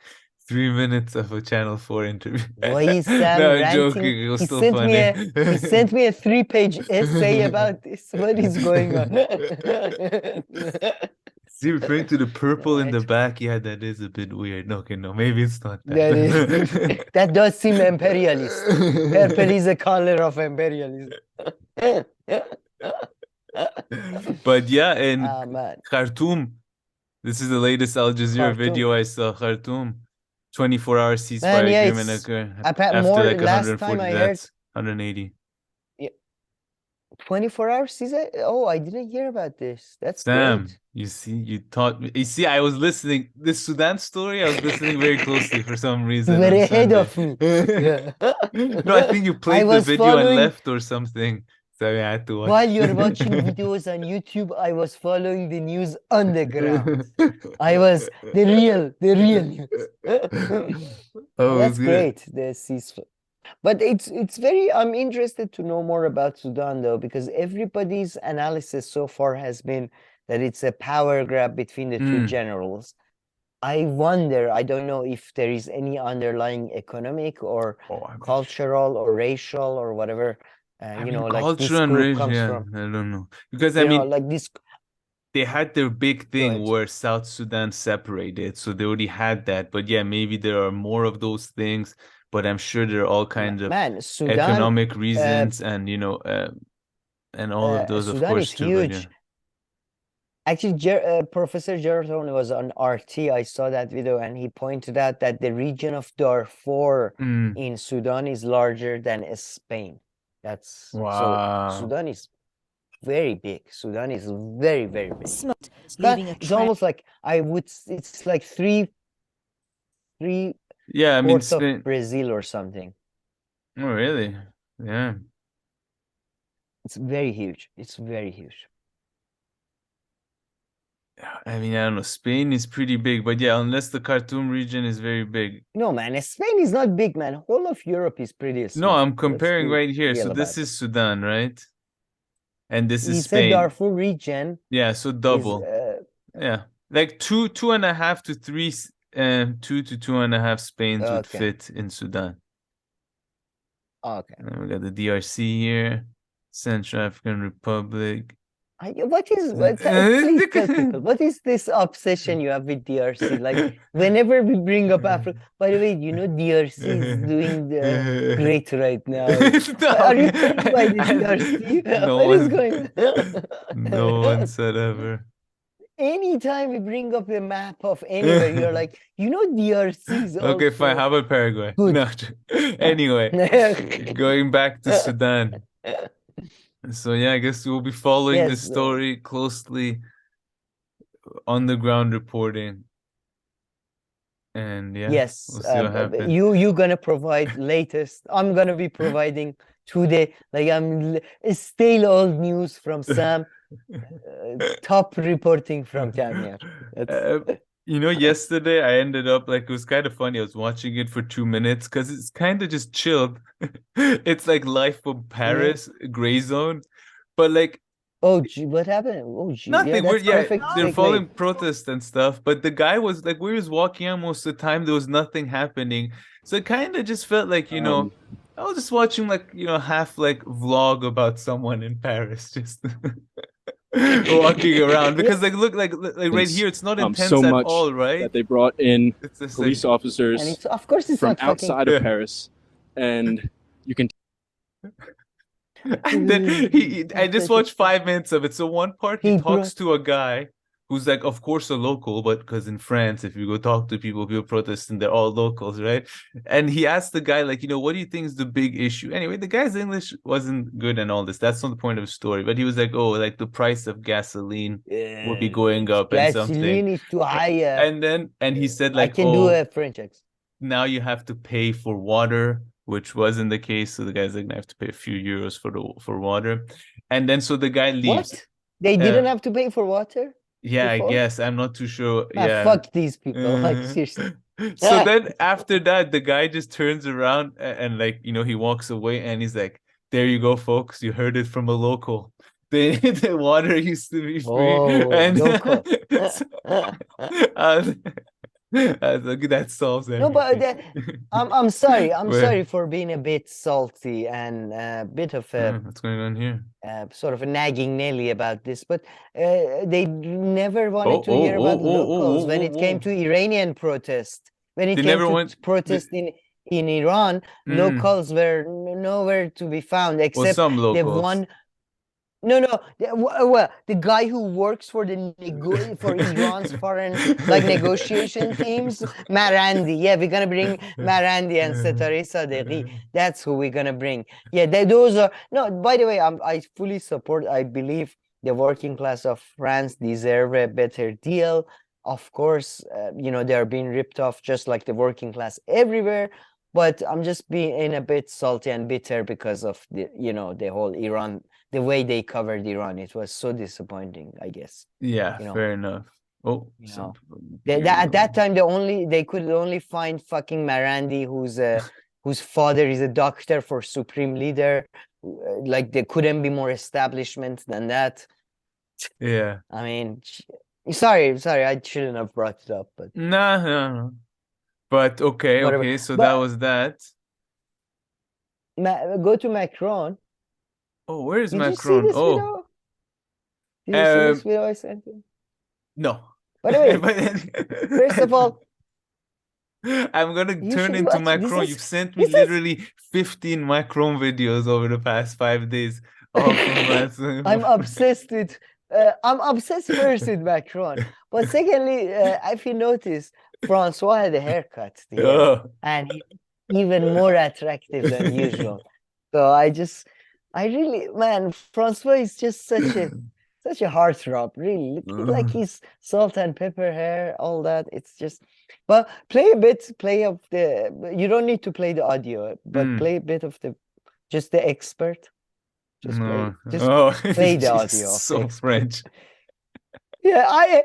3 minutes of a Channel 4 interview. Why is Sam No, I'm ranting? joking. It was He still sent me funny. he sent me a 3-page essay about this. What is going on? Is he referring to the purple in the Right. back? Yeah, that is a bit weird. Okay, no, maybe it's not That is that. that does seem imperialist. Purple is a color of imperialism. But yeah, in Ah man, Khartoum, this is the latest Al Jazeera Khartoum. video I saw. Khartoum, 24-hour Man, ceasefire yeah, agreement it's after more like last time 140 I heard deaths, 180. 24 hours is it? Oh, I didn't hear about this. That's Sam, great. you see, you taught me. You see, I was listening. This Sudan story, I was listening very closely for some You reason were on ahead Sunday. of me. Yeah. No, I think you I played the was video and following left or something. So I had to watch. while you're watching videos on YouTube, I was following the news on the ground. I was the real news. Oh, That's it's good. great, the ceasefire. But it's very I'm interested to know more about Sudan though, because everybody's analysis so far has been that it's a power grab between the two Mm. generals. I wonder, I don't know if there is any underlying economic or Oh, I mean, cultural or racial or whatever, I you mean, know, like this culture and group race, comes yeah, from, I don't know. Because I you know, mean, like this. they had their big Go thing ahead. where South Sudan separated, so they already had that. But yeah, maybe there are more of those things, but I'm sure there are all kinds of Man, Sudan, economic uh, reasons and and all of those, of Sudan is course, too. But yeah. huge. Actually, Professor Gerton was on RT. I saw that video, and he pointed out that the region of Darfur Mm. in Sudan is larger than Spain. That's so Wow. Sudan is very big. Sudan is very, very big. Smoked, It's leaving a it's trail. almost like it's like three Yeah, I mean, fourths of Spain. Brazil or something. Oh, really? Yeah. It's very huge. It's very huge. I mean, I don't know. Spain is pretty big, but yeah, unless the Khartoum region is very big. No, man, Spain is not big, man. Whole of Europe is pretty small. No, I'm Let's comparing be right here. real So about this it. is Sudan, right? And this is He said Spain. Darfur region Yeah, so is double. Yeah, like two and a half to three, 2 to 2.5 Spains would okay. fit in Sudan. Okay. And we got the DRC here, Central African Republic. What is please tell people, what is this obsession you have with DRC? Like whenever we bring up Africa, by the way, you know DRC is doing great right now. Are you paid by the DRC? No What is one, going on? no one said ever. Anytime we bring up a map of anywhere, you're like, you know, DRC is Okay, fine. also How about Paraguay? good. No. Anyway, going back to Sudan. So yeah, I guess we'll be following Yes, this story closely, on the ground reporting. And yeah, yes, we'll see what happens. you gonna provide latest. I'm gonna be providing today, like stale old news from Sam, top reporting from Tamir. Yesterday I ended up like, it was kind of funny. I was watching it for 2 minutes because it's kind of just chilled. It's like life from Paris, gray zone, but like Oh, gee, what happened? Oh, gee, yeah, nothing. that's perfect They're segue. following protests and stuff, but the guy was like, we was walking out most of the time. There was nothing happening, so it kind of just felt like I was just watching like half like vlog about someone in Paris, just walking around because like look like right here, it's not intense so at much all, right? that they brought in It's just police like, And officers it's of course it's from not fucking. outside of Paris, and you can and then I just watched 5 minutes of it. So one part he He talks brought- to a guy who's like, of course, a local, but because in France, if you go talk to people protesting, they're all locals, right? And he asked the guy, like, what do you think is the big issue? Anyway, the guy's English wasn't good and all this. That's not the point of the story. But he was like, oh, like the price of gasoline will be going up and something. Gasoline is too high. And he said, I like, can do a French accent. now you have to pay for water, which wasn't the case. So the guy's like, I have to pay a few euros for water. And then so the guy leaves. What? They didn't have to pay for water? Yeah, before? I guess. I'm not too sure. Man, Yeah. fuck these people. Like, seriously. So then after that, the guy just turns around and like, he walks away and he's like, there you go, folks. You heard it from a local. The water used to be free. Oh, And local. That solves No, but everything. I'm sorry. I'm Where? sorry for being a bit salty and a bit of a What's going on here? sort of a nagging Nelly about this, but they never wanted Oh, to oh, hear oh, about oh, oh, locals oh, when oh, it came oh. to Iranian protest. When it They came never to went. protest in Iran, locals were nowhere to be found, Well, except some they've locals. won. No, no. Well, the guy who works for the for Iran's foreign negotiation teams, Marandi. Yeah, we're gonna bring Marandi and Setare Sadeghi. That's who we're gonna bring. Yeah, those are no. By the way, I fully support. I believe the working class of France deserve a better deal. Of course, you know, they're being ripped off just like the working class everywhere. But I'm just being a bit salty and bitter because of the, you know, the whole Iran, the way they covered Iran. It was so disappointing, I guess. Yeah, You know, fair enough. Oh, you some know, people at that imperial. time they could only find fucking Marandi, whose father is a doctor for Supreme Leader. Like there couldn't be more establishment than that. Yeah. I mean, sorry, I shouldn't have brought it up, but Nah, no, no. But okay, whatever. okay. So that But was that. go to Macron. Oh, where is Did you see Macron? this Oh, video? Did you see this um, video I sent you? no. By the way, But first of all, I'm gonna you turn should into watch. Macron. You've sent me This is literally 15 Macron videos over the past 5 days, all from I'm Macron. obsessed with I'm obsessed first with Macron. But secondly, if you notice, Francois had a haircut here Oh. and he's even more attractive than usual. So I really, man, Francois is just such a heartthrob, really. Look, like his salt and pepper hair, all that. It's just, but play of the, you don't need to play the audio, but play a bit of just the expert. No. Just Oh, play the Jesus, audio of the so expert. French. Yeah, I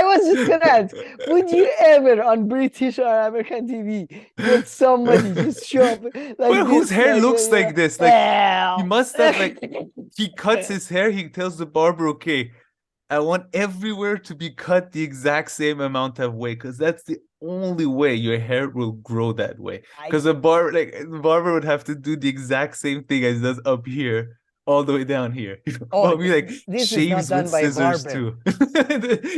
was just gonna ask, would you ever on British or American TV get somebody just show up like Well, whose this, hair looks like this? Like, he must have, like, he cuts his hair, he tells the barber, okay, I want everywhere to be cut the exact same amount of way, because that's the only way your hair will grow that way. Because the barber would have to do the exact same thing as does up here, all the way down here. Oh, Well, we like this is not shaves done with by a scissors barber. too.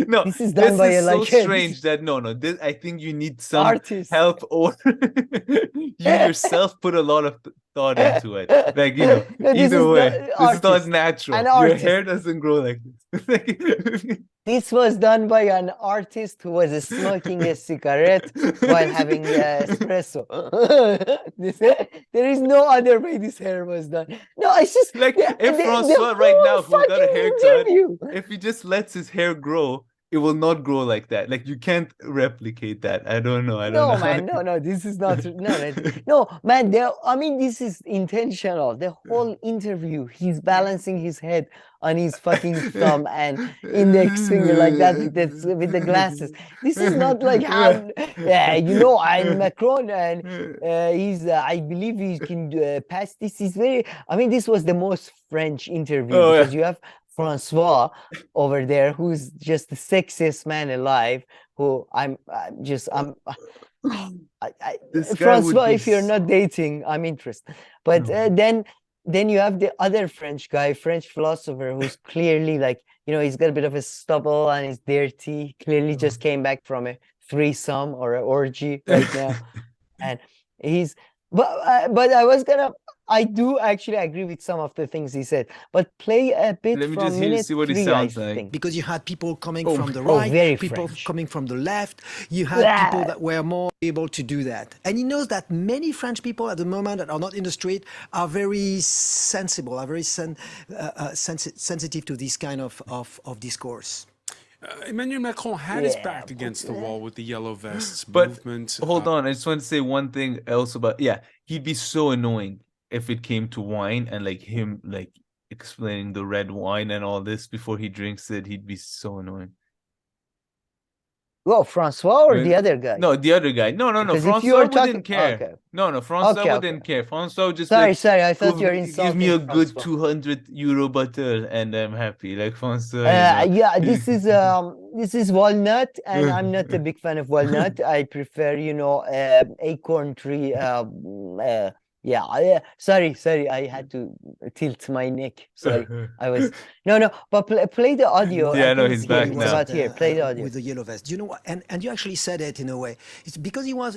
No, This is done this by is a so this strange that no, this I think you need some artist. help, or you yourself put a lot of thought into it. Like, No, this either is way, not this is not artist. An natural. Your artist. hair doesn't grow like this. This was done by an artist who was smoking a cigarette while having espresso. There is no other way this hair was done. No, it's just Like, if the Francois right whole now, who got a fucking haircut, interview. if he just lets his hair grow, it will not grow like that. Like, you can't replicate that. I don't know. I don't No, know. man, no, this is not no, man. I mean, this is intentional. The whole interview, he's balancing his head on his fucking thumb and index finger like that with the glasses. This is not like how, yeah, you know, and Macron and I believe he can pass. This is very. I mean, this was the most French interview Oh, because yeah. you have Francois over there, who's just the sexiest man alive. Who I'm This guy would Francois, be if you're not dating, I'm interested. But then you have the other French guy, French philosopher, who's clearly like, you know, he's got a bit of a stubble and he's dirty. Clearly just came back from a threesome or an orgy right now, and he's. But I do actually agree with some of the things he said. But play a bit Let me from just minute see what he 3, I sounds like. think. Because you had people coming Oh, from the oh, right, very people French. coming from the left. You had people that were more able to do that. And he knows that many French people at the moment that are not in the street are very sensible, are very sensitive to this kind of discourse. Emmanuel Macron had his back against the wall with the yellow vests But movement. hold on, I just want to say one thing else about, yeah, he'd be so annoying if it came to wine and like him like explaining the red wine and all this before he drinks it. He'd be so annoying. Well, Francois or the Uh, other guy? No, the other guy. No, Because if you Francois are talking, wouldn't care. okay, No, Francois okay. wouldn't care. Francois just Sorry, like sorry. I thought you're give me insulting a good Francois. 200 euro bottle and I'm happy. Like Francois, Yeah, this is walnut, and I'm not a big fan of walnut. I prefer, acorn tree. Sorry, I had to tilt my neck. Sorry, I was no, but play the audio. Yeah, I no, think he's it's back here. It's now. about here. Play the audio. With the yellow vest. You know what? And you actually said it in a way. It's because he was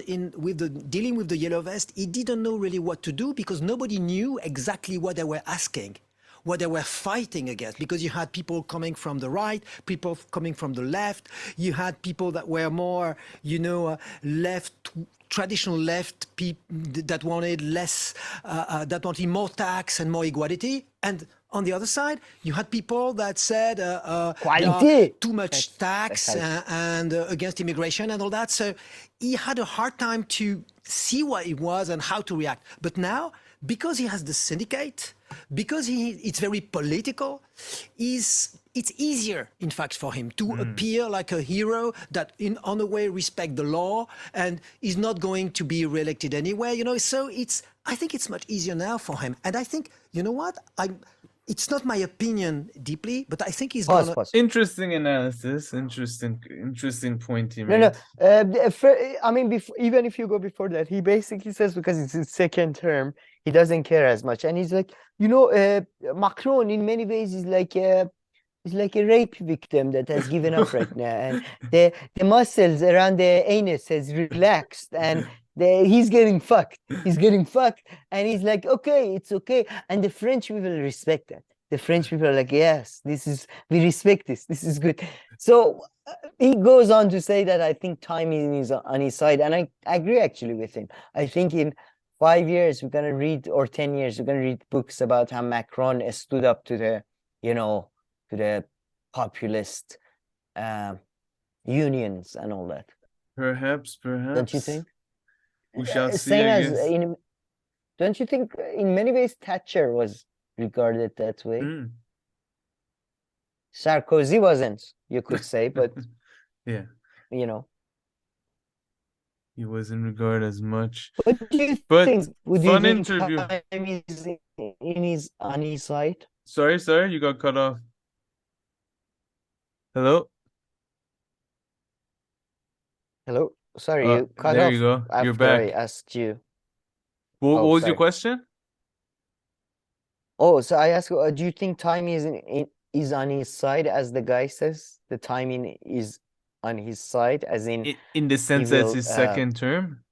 dealing with the yellow vest. He didn't know really what to do because nobody knew exactly what they were asking, what they were fighting against, because you had people coming from the right, people coming from the left. You had people that were more, left, traditional left, that wanted less, that wanted more tax and more equality. And on the other side, you had people that said Quality. too much tax and against immigration and all that. So he had a hard time to see what it was and how to react. But now, because he has the syndicate, because it's very political, it's easier, in fact, for him to appear like a hero that, on a way, respect the law and is not going to be reelected anyway. So I think it's much easier now for him. And I think, you know what? It's not my opinion deeply, but I think he's gonna. Interesting analysis. Interesting point he made. No. I mean, even if you go before that, he basically says because it's his second term, he doesn't care as much, and he's like, Macron in many ways is like a rape victim that has given up right now, and the muscles around the anus has relaxed, and he's getting fucked. He's getting fucked, and he's like, okay, it's okay, and the French people respect that. The French people are like, yes, we respect this. This is good. So he goes on to say that I think time is on his side, and I agree actually with him. I think in 5 years we're gonna read, or 10 years we're gonna read books about how Macron stood up to the, to the populist unions and all that. Perhaps. Don't you think? We shall see, Same I as guess. don't you think in many ways Thatcher was regarded that way? Sarkozy wasn't, you could say, but yeah, he wasn't regarded as much. What do you But think? Would you fun think interview. time is on his side? Sorry, you got cut off. Hello? Hello? Sorry, you cut there off you go. You're after back. I asked you. What was sorry. your question? Oh, so I asked, do you think time is on his side, as the guy says? The timing is on his side, as in the sense that it's his second term?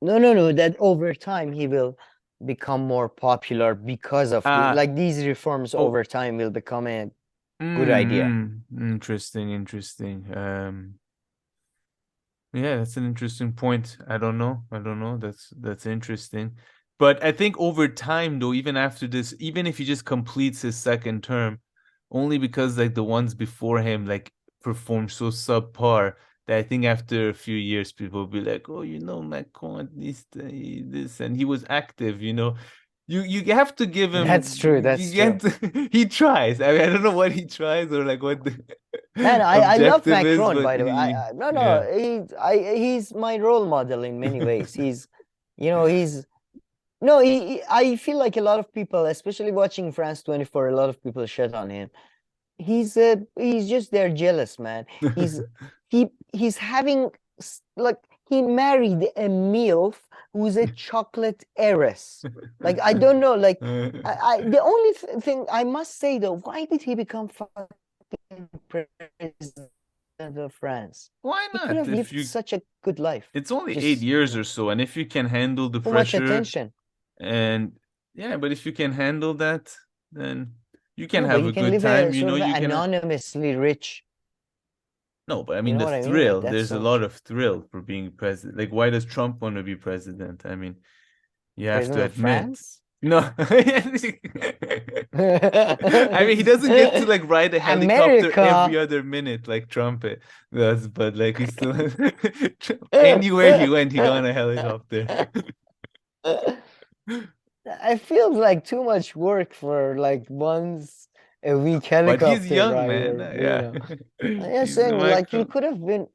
No, that over time he will become more popular because of like these reforms over time will become a good idea. Interesting. Yeah, that's an interesting point. I don't know. That's interesting. But I think over time, though, even after this, even if he just completes his second term, only because like the ones before him like performed so subpar that I think after a few years people will be like, oh, Macron this, and he was active, You have to give him. That's true. He tries. I mean, I don't know what he tries or like what the Man, I love objective is, Macron, but by the way. He's my role model in many ways. I feel like a lot of people, especially watching France 24, a lot of people shit on him. He's just they're jealous, man. He's having like he married a MILF who's a chocolate heiress. Like I don't know, like the only thing I must say though, why did he become fucking president of France? Why He not? could have lived such a good life. It's only 8 years or so, and if you can handle the too much pressure attention. and but if you can handle that, then you can No, have but a you can good live time. you can anonymously rich. No, but I You mean know the what I mean? thrill. Like, that's There's so a lot of thrill for being president. Like, why does Trump want to be president? I mean, you have to President of admit. France? No. I mean, he doesn't get to like ride a helicopter every other minute like Trump does, but like he's still anywhere he went, he got on a helicopter. I feel like too much work for like one's a weak But helicopter he's young, driver, man. you Yeah. know. I'm He's the saying, like, he Macron. could have been.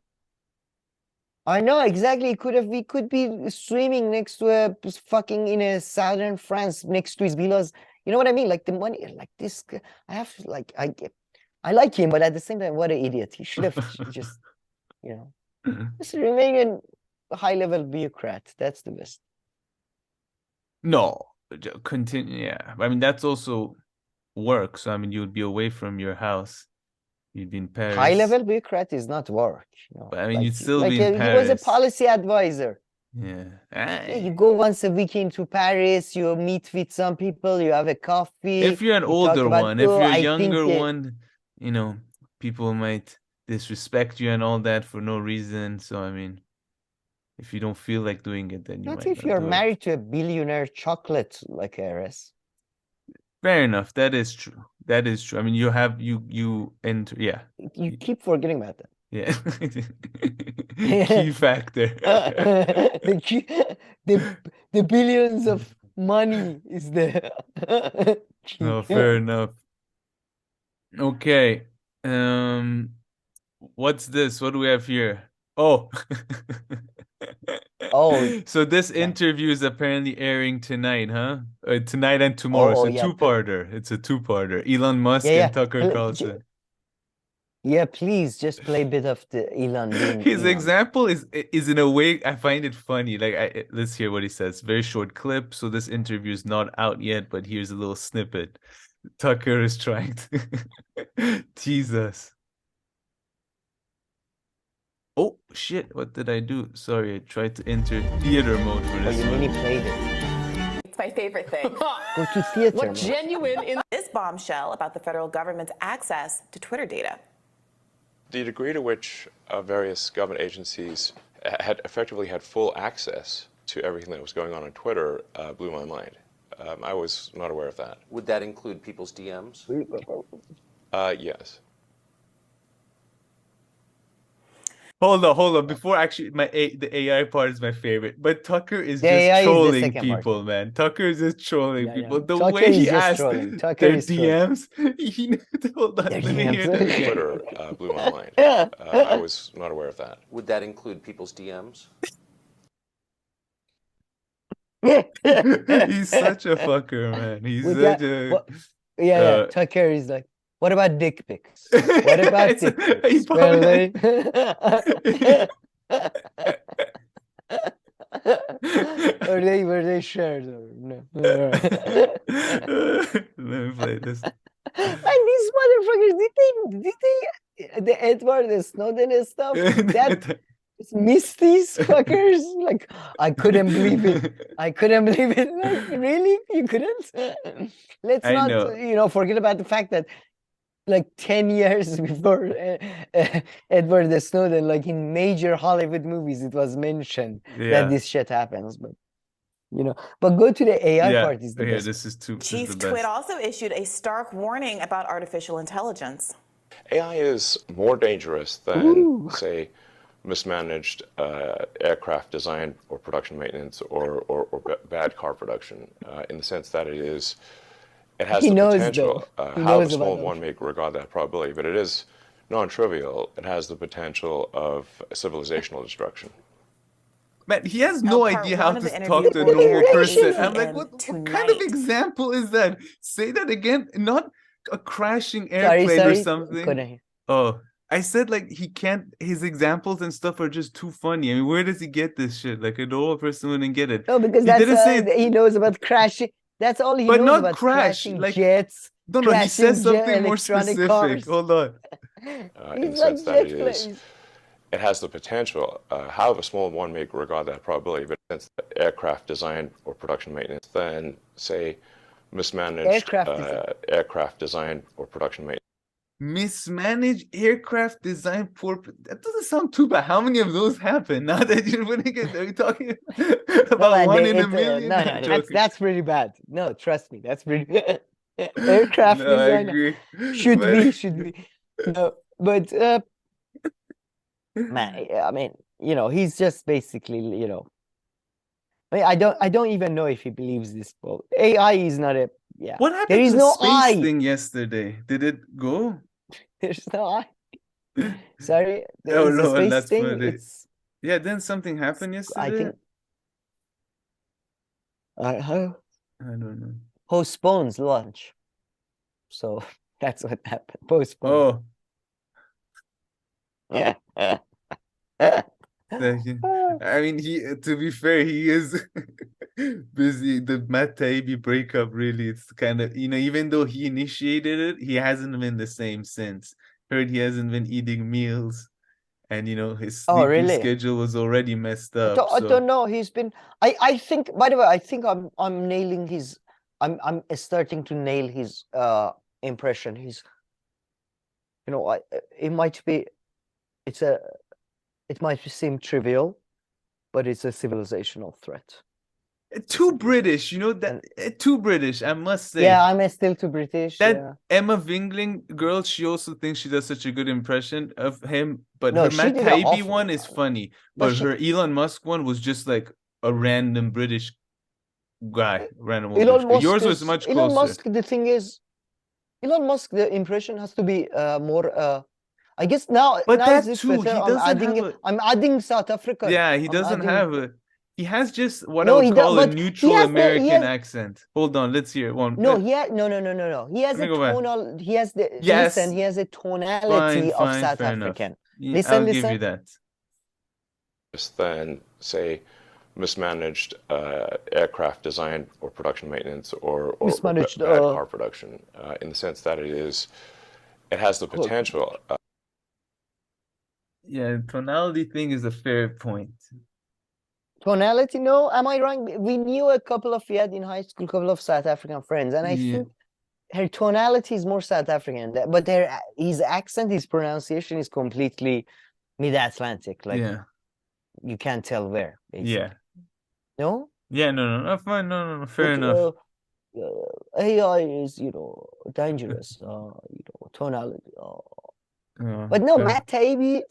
I know exactly. He could have. We could be swimming next to a fucking in a southern France next to his villas. You know what I mean? Like the money, like this. I have to like. I like him, but at the same time, what an idiot. He should have just, you know, just remain a high-level bureaucrat. That's the best. No, continue. Yeah. I mean, that's also work. So, I mean, you'd be away from your house. You'd be in Paris. High-level bureaucrat is not work. You know, But I mean, like, you'd still be in he was a Paris. policy advisor. Yeah. Yeah, you go once a week into Paris, you meet with some people, you have a coffee. If you're an you talk older about, one, if oh, you're a I younger think one, you know, people might disrespect you and all that for no reason. So, I mean, if you don't feel like doing it, then you not might if not you're do it. married to a billionaire chocolate like heiress. Fair enough. That is true. That is true. I mean, you enter. Yeah. You keep forgetting about that. Yeah. Key factor. the, key, the billions of money is the key. No, fair enough. Okay. What's this? What do we have here? Oh. Oh, So this yeah. interview is apparently airing tonight, huh? Tonight and tomorrow. Oh, It's a yeah. two-parter. It's a two-parter. Elon Musk Yeah, and Tucker Carlson. Yeah, please just play a bit of the Elon being His Elon. example is in a way I find it funny. Like let's hear what he says. Very short clip. So this interview is not out yet, but here's a little snippet. Tucker is trying to tease us. Oh shit! What did I do? Sorry, I tried to enter theater mode for Oh, this you one. mini played it. It's my favorite thing. Go to theater What mode. genuine in this bombshell about the federal government's access to Twitter data. The degree to which various government agencies had effectively had full access to everything that was going on Twitter blew my mind. I was not aware of that. Would that include people's DMs? Yes. Hold on. Before actually, the AI part is my favorite, but Tucker is The just AI is the trolling second part. people, man. Tucker is just trolling Yeah, people. yeah. The Tucker way is he just asked trolling. Tucker their is trolling. DMs, hold on, Their let me hear DMs. that again. Twitter blew my mind. I was not aware of that. Would that include people's DMs? He's such a fucker, man. He's With such that- a. what- Yeah. Tucker is like, what about dick pics? What about It's- dick he pics? probably- Were they shared or no? Let me play this. And these motherfuckers, did they the Edward Snowden stuff? That missed these fuckers? Like, I couldn't believe it. I couldn't believe it. Like, really? You couldn't? Let's I not, know. forget about the fact that like 10 years before Edward Snowden, like in major Hollywood movies, it was mentioned Yeah. that this shit happens. But, but go to the AI Yeah. part is the Yeah, best. this is the Chief best. Twit also issued a stark warning about artificial intelligence. AI is more dangerous than, Ooh. say, mismanaged aircraft design or production maintenance or bad car production, in the sense that it has He the knows, potential, though. He however knows about small those. one may regard that probability, but it is non-trivial. It has the potential of civilizational destruction. Man, he has Now, no part idea one how of to the talk to a interview normal will air person. 8 I'm like, p.m. what kind of tonight. example is that? Say that again. Not a crashing airplane or Sorry. something. Couldn't hear. Oh, I said like he can't. His examples and stuff are just too funny. I mean, where does he get this shit? Like a normal person wouldn't get it. No, because He that's didn't say it. he knows about crashing. That's all he But knows not about crash, crashing like- jets. No, he crashing says something more electronic specific. cars. Hold on. In He's the like sense that jet it has the potential, however small one may regard that probability, but in the sense that aircraft design or production maintenance, then say mismanaged aircraft design or production maintenance. Mismanaged aircraft design poor. That doesn't sound too bad. How many of those happen? Now that you're putting it, are you talking about one in a million? No, I'm joking. that's pretty bad. No, trust me, that's pretty aircraft No, I design agree. should But- be. No, but man, I mean, he's just basically, I mean, I don't even know if he believes this. Well, AI is not a Yeah. What There happened is to the no space I. thing yesterday? Did it go? There's no I. Sorry, Oh it's a no, space that's thing. funny. It's Yeah, didn't something happen I yesterday? think I don't know. postpones launch. So that's what happened. Postponed. Oh, Yeah. I mean, to be fair, he is busy. The Matt Taibbi breakup, really, it's kind of, even though he initiated it, he hasn't been the same since. Heard he hasn't been eating meals, and his Oh, sleeping really? schedule was already messed I up. don't know. He's been. I think. By the way, I think I'm nailing his. I'm starting to nail his impression. He's. It might be. It might seem trivial, but it's a civilizational threat. Too British, too British, I must say. Yeah, I'm still too British. That Yeah. Emma Wingling girl, she also thinks she does such a good impression of him, but No, her she Matt did an Taibbi awful one is funny, No, but her Elon Musk one was just like a random British guy, random old British Elon guy. Musk Yours was is much Elon closer. Musk. The thing is, Elon Musk. The impression has to be more. I guess now But now that is it too, better? he doesn't have a. I'm adding South African. Yeah, he I'm doesn't adding. have a. He has just what I No, would he does. call a But he neutral has American accent. Hold on, let's hear one. No, he has no. He has Let me a go back. tonal. He has the Yes, listen. He has a tonality of fine, South fair enough. African. Yeah, Listen, I'll give you listen. that. Than, say, mismanaged aircraft design or production maintenance or Mismanaged, bad car production, in the sense that it has the potential. Yeah, tonality thing is a fair point. Tonality, no, am I wrong? We knew we had in high school, a couple of South African friends, and I think her tonality is more South African, but his accent, his pronunciation is completely mid-Atlantic. Like, you can't tell where, basically. Yeah. No? Yeah, no, fine, no, fair enough. AI is, dangerous, tonality. But no, Matt Taibbi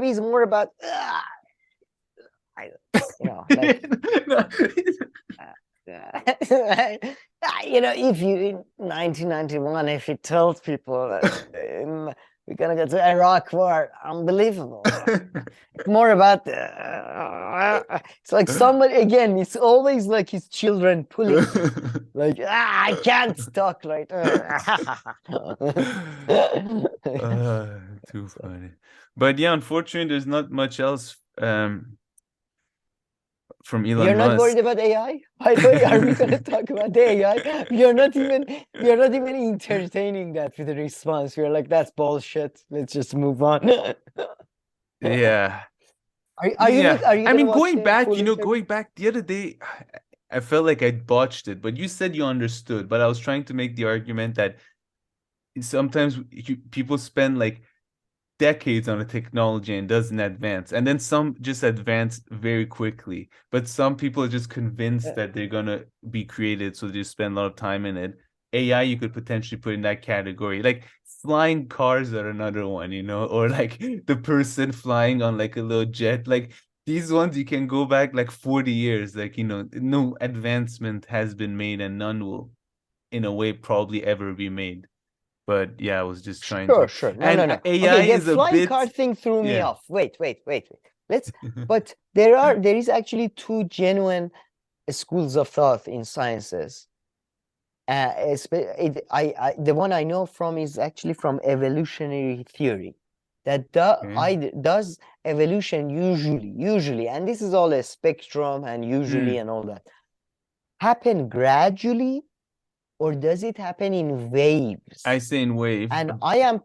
is more about, like, if you in 1991, if you told people that we're gonna go to Iraq war, unbelievable. It's more about it's like somebody again. It's always like his children pulling him. Like I can't talk right. Too funny. But yeah, unfortunately, there's not much else from Elon You're not Musk. worried about AI? By the way, are we going to talk about the AI? You're not even entertaining that with a response. You're like, that's bullshit. Let's just move on. Yeah. Are you I mean, going back the other day, I felt like I botched it, but you said you understood. But I was trying to make the argument that sometimes people spend like decades on a technology and doesn't advance, and then some just advance very quickly, but some people are just convinced that they're gonna be created, so they just spend a lot of time in it. AI you could potentially put in that category, like flying cars are another one, or like the person flying on like a little jet. Like these ones you can go back like 40 years, like no advancement has been made and none will in a way probably ever be made. But yeah, I was just trying to. Sure. No. AI Okay, the is a flying bit. car thing threw me off. Wait. Let's. But there is actually two genuine schools of thought in sciences. The one I know from is actually from evolutionary theory. That does evolution usually, and this is all a spectrum and usually and all that, happen gradually? Or does it happen in waves? I say in waves. And I am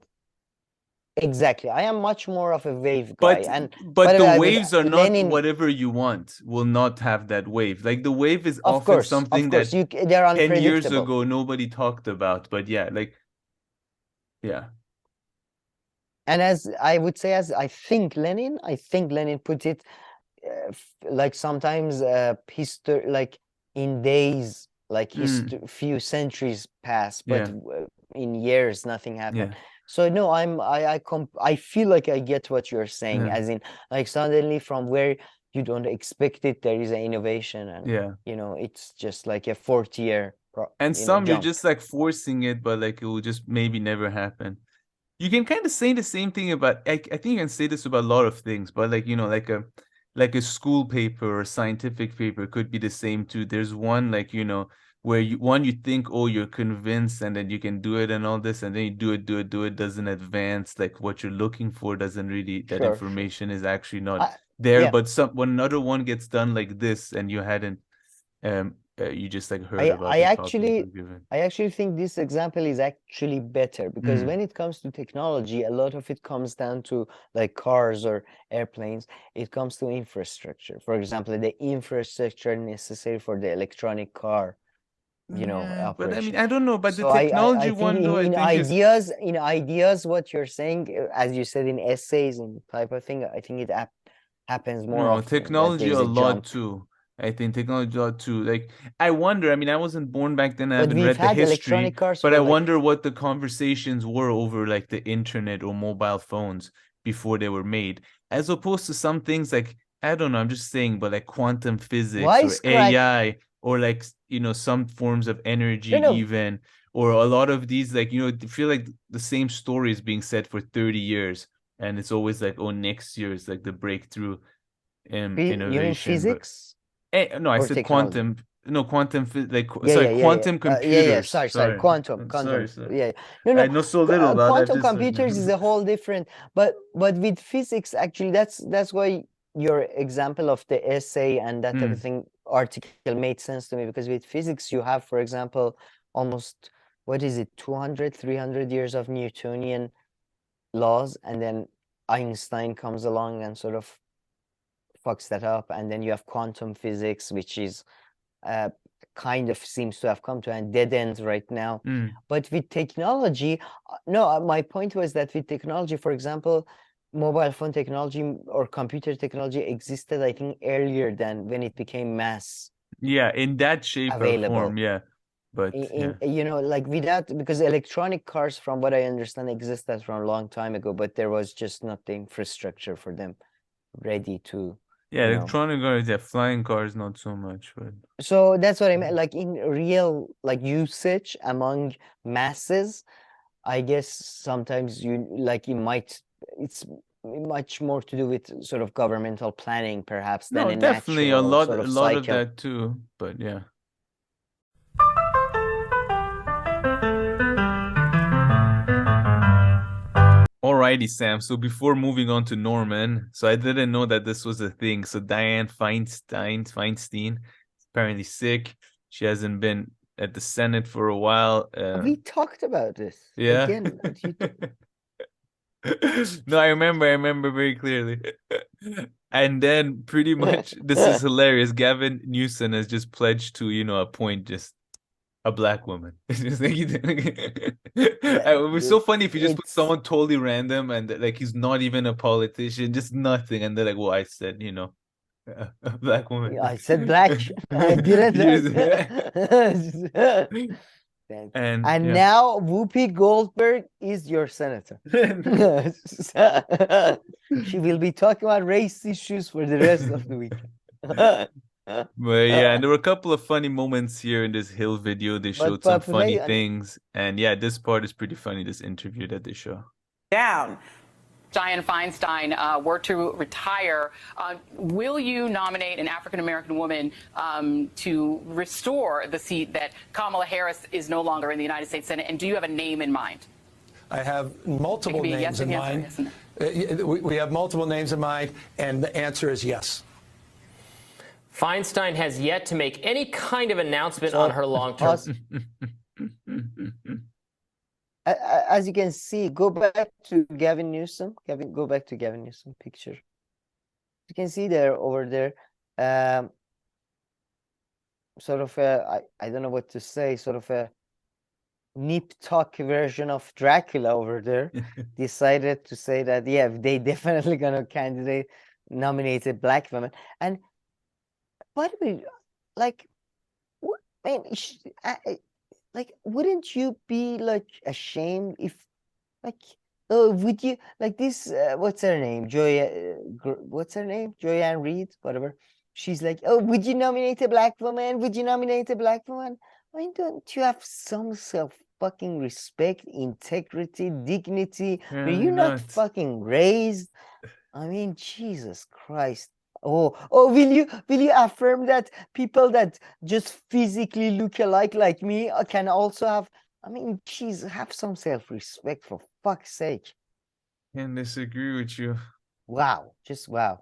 much more of a wave guy. But the waves are not whatever you want. Will not have that wave. Like the wave is often something that they're 10 years ago nobody talked about. But yeah, And as I would say, as I think Lenin put it, like sometimes history, like in days. Like few centuries pass, but in years nothing happened. So no, I feel like I get what you're saying, as in like suddenly from where you don't expect it, there is an innovation, and it's just like a 40-year And some you're jump. just like forcing it, but like it will just maybe never happen. You can kind of say the same thing about, I think you can say this about a lot of things, but like, like a school paper or a scientific paper could be the same too. There's one like, where you think, oh, you're convinced and then you can do it and all this, and then you do it, doesn't advance, like what you're looking for doesn't really, that information is actually not there. Yeah. But when another one gets done like this and you hadn't, you just like heard about I the actually topic given. I actually think this example is actually better because when it comes to technology, a lot of it comes down to like cars or airplanes. It comes to infrastructure. For example, the infrastructure necessary for the electronic car, Yeah, but I mean, operation. I don't know, but the So technology I think one though, I in think is ideas, what you're saying, as you said in essays and type of thing, I think it happens more no often that technology there's a a lot jump. too. I think technology a lot too. Like I wonder, I mean, I wasn't born back then, I But haven't we've read the had history, electronic cars but for I like wonder what the conversations were over like the internet or mobile phones before they were made, as opposed to some things like, I don't know, I'm just saying, but like quantum physics or wisecrack. AI or like, some forms of energy No. even, or a lot of these, like, I feel like the same story is being said for 30 years. And it's always like, oh, next year is like the breakthrough You mean innovation. physics No, I or said technology? quantum. No, like, sorry, Yeah. quantum computers. Sorry. Quantum. Sorry. Yeah. No. I know so little about that. Quantum Just computers is a whole different. But with physics, actually, that's why your example of the essay and that type of thing article made sense to me, because with physics you have, for example, almost, what is it, 200, 300 years of Newtonian laws, and then Einstein comes along and sort of fucks that up, and then you have quantum physics, which is kind of seems to have come to a dead end right now. But with technology, no, my point was that with technology, for example, mobile phone technology or computer technology existed, I think, earlier than when it became mass. Yeah, in that shape available. or form, yeah. But like without, because electronic cars, from what I understand, existed from a long time ago, but there was just not the infrastructure for them ready to. Yeah, electronic cars, yeah, flying cars, not so much, but. So that's what I meant. Like in real, like usage among masses, I guess sometimes it's much more to do with sort of governmental planning, perhaps, than a definitely natural sort a of lot cycle. of that too, but yeah. Alrighty, Sam. So before moving on to Norman, so I didn't know that this was a thing. So Dianne Feinstein, is apparently sick. She hasn't been at the Senate for a while. We talked about this. Yeah. Again. No, I remember very clearly. And then pretty much, this is hilarious. Gavin Newsom has just pledged to, appoint just a black woman. It's just like, it was so funny if you just put someone totally random and like he's not even a politician, just nothing, and they're like, well, I said, a black woman. Yeah, I said black. I didn't. And now Whoopi Goldberg is your senator. She will be talking about race issues for the rest of the week. But yeah, and there were a couple of funny moments here in this Hill video. They showed some funny things. And yeah, this part is pretty funny, this interview that they show. Down. Dianne Feinstein were to retire, will you nominate an African-American woman to restore the seat that Kamala Harris is no longer in the United States Senate? And do you have a name in mind? I have multiple names in mind. We have multiple names in mind, and the answer is yes. Feinstein has yet to make any kind of announcement on her long-term. As you can see, go back to Gavin Newsom. Go back to Gavin Newsom picture. You can see there, over there, sort of a, I don't know what to say, sort of a nip tuck version of Dracula over there. Decided to say that, yeah, they definitely gonna nominate a black woman. And by the way, like, man, like, wouldn't you be like ashamed if, like, would you, like, this, what's her name? Joyanne Reed, whatever. She's like, oh, would you nominate a black woman? Would you nominate a black woman? I mean, don't you have some self-fucking respect, integrity, dignity? Were you not fucking raised? I mean, Jesus Christ. Oh, will you affirm that people that just physically look alike like me can also have, I mean, geez, have some self-respect for fuck's sake. Can't disagree with you. Wow, just wow.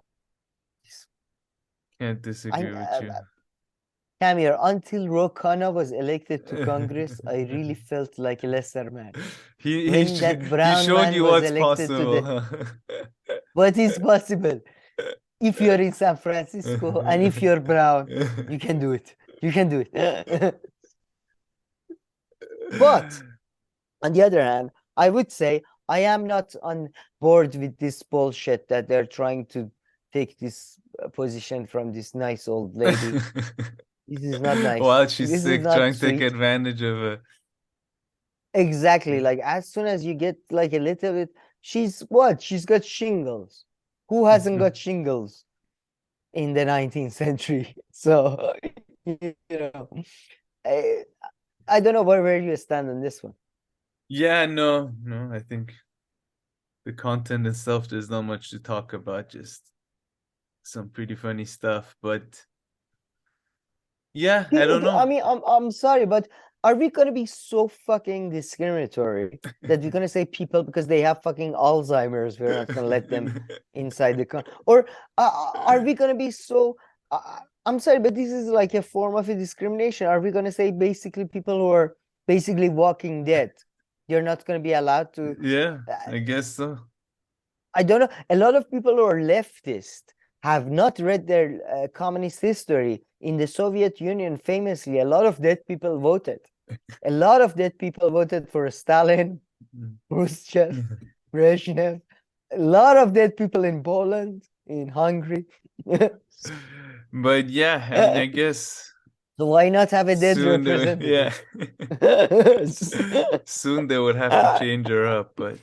Can't disagree with you. Come here, until Ro Khanna was elected to Congress, I really felt like a lesser man. That brown showed man you was what's elected possible. What is possible? If you're in San Francisco and if you're brown, you can do it. You can do it. But on the other hand, I would say I am not on board with this bullshit that they're trying to take this position from this nice old lady. This is not nice. While she's This sick, is not trying to sweet. take advantage of it. Exactly. Like as soon as you get like a little bit, she's what? She's got shingles. Who hasn't got shingles in the 19th century? So, you know, I don't know where you stand on this one. Yeah, no, I think the content itself, there's not much to talk about, just some pretty funny stuff. But yeah, I don't know. I mean, I'm sorry, but are we gonna be so fucking discriminatory that we're gonna say people because they have fucking Alzheimer's, we're not gonna let them inside the country? Or are we gonna be so? I'm sorry, but this is like a form of a discrimination. Are we gonna say basically people who are basically walking dead, you're not gonna be allowed to? Yeah, I guess so. I don't know. A lot of people who are leftist have not read their communist history. In the Soviet Union, famously, a lot of dead people voted. A lot of dead people voted for Stalin, Khrushchev, Brezhnev. A lot of dead people in Poland, in Hungary. But yeah, I mean, I guess. So why not have a dead representative? Soon they would have to change her up, but.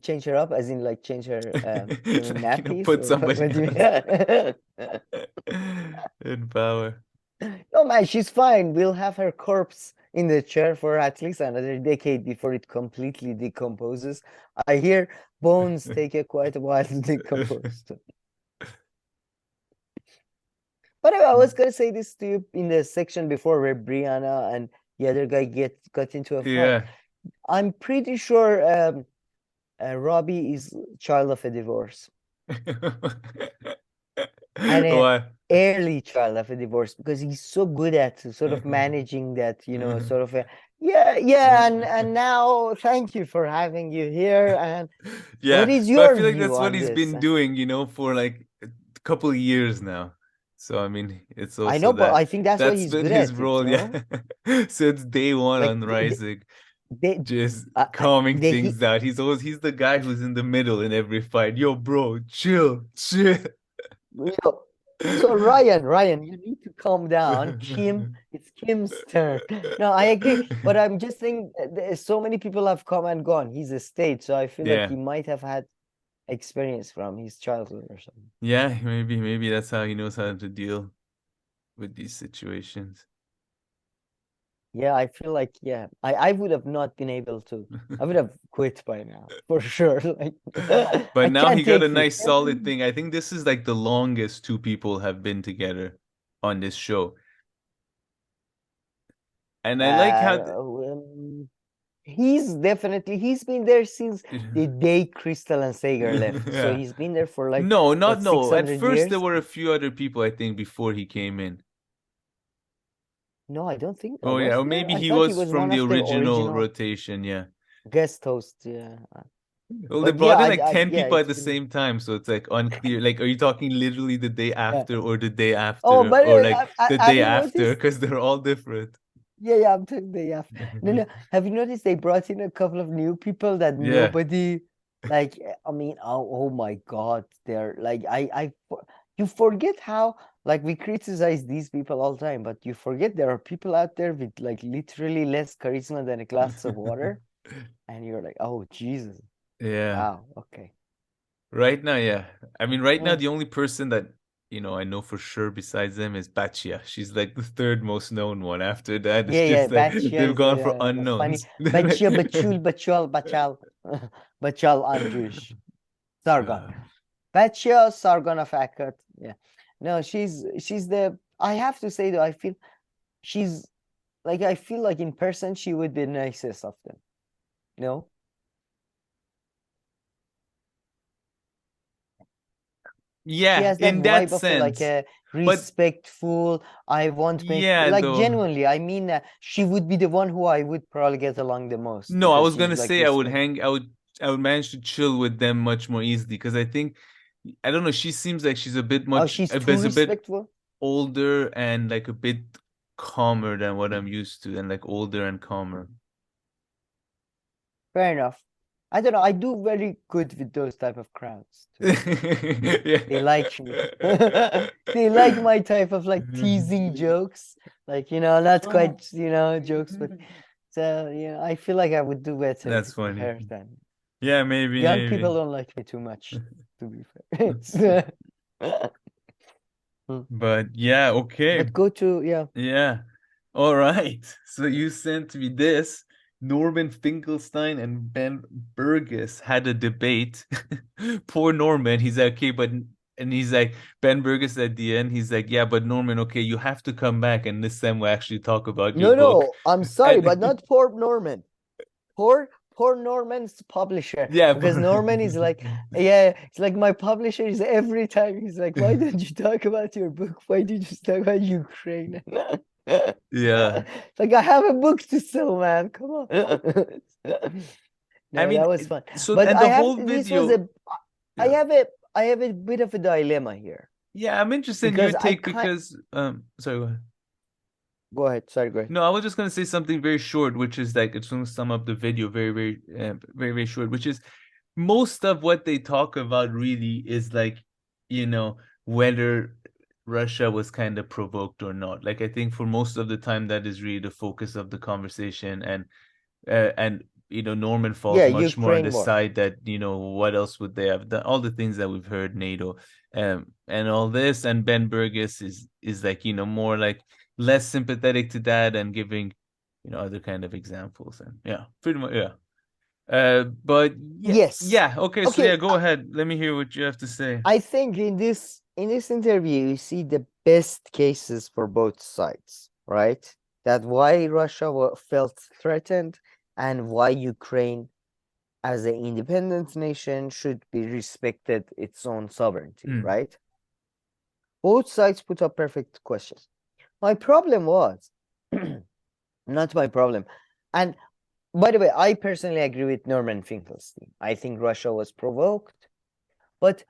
Change her up, as in like change her nappies? Put somebody in power. No, man, she's fine. We'll have her corpse in the chair for at least another decade before it completely decomposes. I hear bones take quite a while to decompose. But I was going to say this to you in the section before where Briahna and the other guy got into a fight. Yeah. I'm pretty sure Robbie is child of a divorce. And an early child of a divorce, because he's so good at sort of managing that, you know, sort of and now thank you for having you here. And what is your I feel like view that's what on he's this? been doing, you know, for like a couple of years now. So I mean, it's also I know, but I think that's what he's been good his at role, since day one like on Rising. Just I- calming they- things down. He's the guy who's in the middle in every fight. Yo, bro, chill. So Ryan, you need to calm down. It's Kim's turn. No, I agree, but I'm just saying so many people have come and gone. He's a state, so I feel like he might have had experience from his childhood or something. Yeah, maybe that's how he knows how to deal with these situations. Yeah, I feel like I would have not been able to. I would have quit by now for sure. Like, but now he got a nice solid thing. I think this is like the longest two people have been together on this show. And I like how he's been there since the day Crystal and Sager left. So he's been there for like no. At first years? there were a few other people, I think, before he came in. No, I don't think. Oh yeah, or maybe he was from the original rotation. Yeah, guest host. Yeah. Well, they brought in like 10 people at the same time, so it's like unclear. Like, are you talking literally the day after or the day after, Oh, but or like the day have you after? Because they're all different. Yeah, I'm talking day after. No. Have you noticed they brought in a couple of new people that nobody, like? I mean, oh my God, they're like you forget how like we criticize these people all the time, but you forget there are people out there with like literally less charisma than a glass of water, and you're like, oh Jesus. Yeah. Wow. Okay. Right now, yeah. I mean, right now, the only person that, I know for sure besides them is Batshia. She's like the third most known one. After that, it's Yeah, just like Batshia they've is gone for funny. unknowns. Batshia, Bachul, Bachal, Bachal, Bachal Andrush, Sargon. Batshia, Sargon of Akkad. Yeah. No, she's the, I have to say though, I feel she's like, I feel like in person she would be the nicest of them. No? Yeah, she has that in that vibe of like sense. a But respectful, I won't make, yeah, like though. genuinely, I mean, she would be the one who I would probably get along the most. No, I because was she's, gonna like, say I would manage to chill with them much more easily because I think I don't know, she seems like she's a bit Oh, much she's a too bit respectful? older and like a bit calmer than what I'm used to, and like older and calmer. Fair enough. I don't know. I do very good with those type of crowds. Yeah. They like me. They like my type of like teasing jokes. Like, not quite, jokes, but so, I feel like I would do better That's with funny. her than Yeah, maybe, young maybe. people don't like me too much, to be fair. But yeah, okay. But go to, yeah. Yeah. All right. So you sent me this. Norman Finkelstein and Ben Burgis had a debate. Poor Norman. He's like, okay, and he's like, Ben Burgis at the end, he's like, yeah, but Norman, okay, you have to come back and this time we'll actually talk about your book. No, I'm sorry, but not poor Norman. Poor Norman's publisher. Yeah, because Norman is like, yeah, it's like my publisher is every time he's like, why don't you talk about your book? Why did you just talk about Ukraine? Yeah. Like, I have a book to sell, man. Come on. No, I mean, that was fun. so But and I the have whole this was video. I have a bit of a dilemma here. Yeah, I'm interested in your take because sorry, go ahead. Go ahead. Sorry, go ahead. No, I was just gonna say something very short, which is like it's gonna sum up the video very, very, very, very short, which is most of what they talk about really is like, whether Russia was kind of provoked or not. Like I think for most of the time that is really the focus of the conversation, and Norman falls much more on the side that what else would they have done? All the things that we've heard, NATO, and all this, and Ben Burgis is like more like less sympathetic to that and giving other kind of examples, and yeah, pretty much, yeah. But yes, yeah, okay, so yeah, go ahead. Let me hear what you have to say. I think in this interview you see the best cases for both sides, right? That why Russia felt threatened and why Ukraine as an independent nation should be respected its own sovereignty, right? Both sides put up perfect questions. My problem was not my problem. And by the way, I personally agree with Norman Finkelstein. I think Russia was provoked. But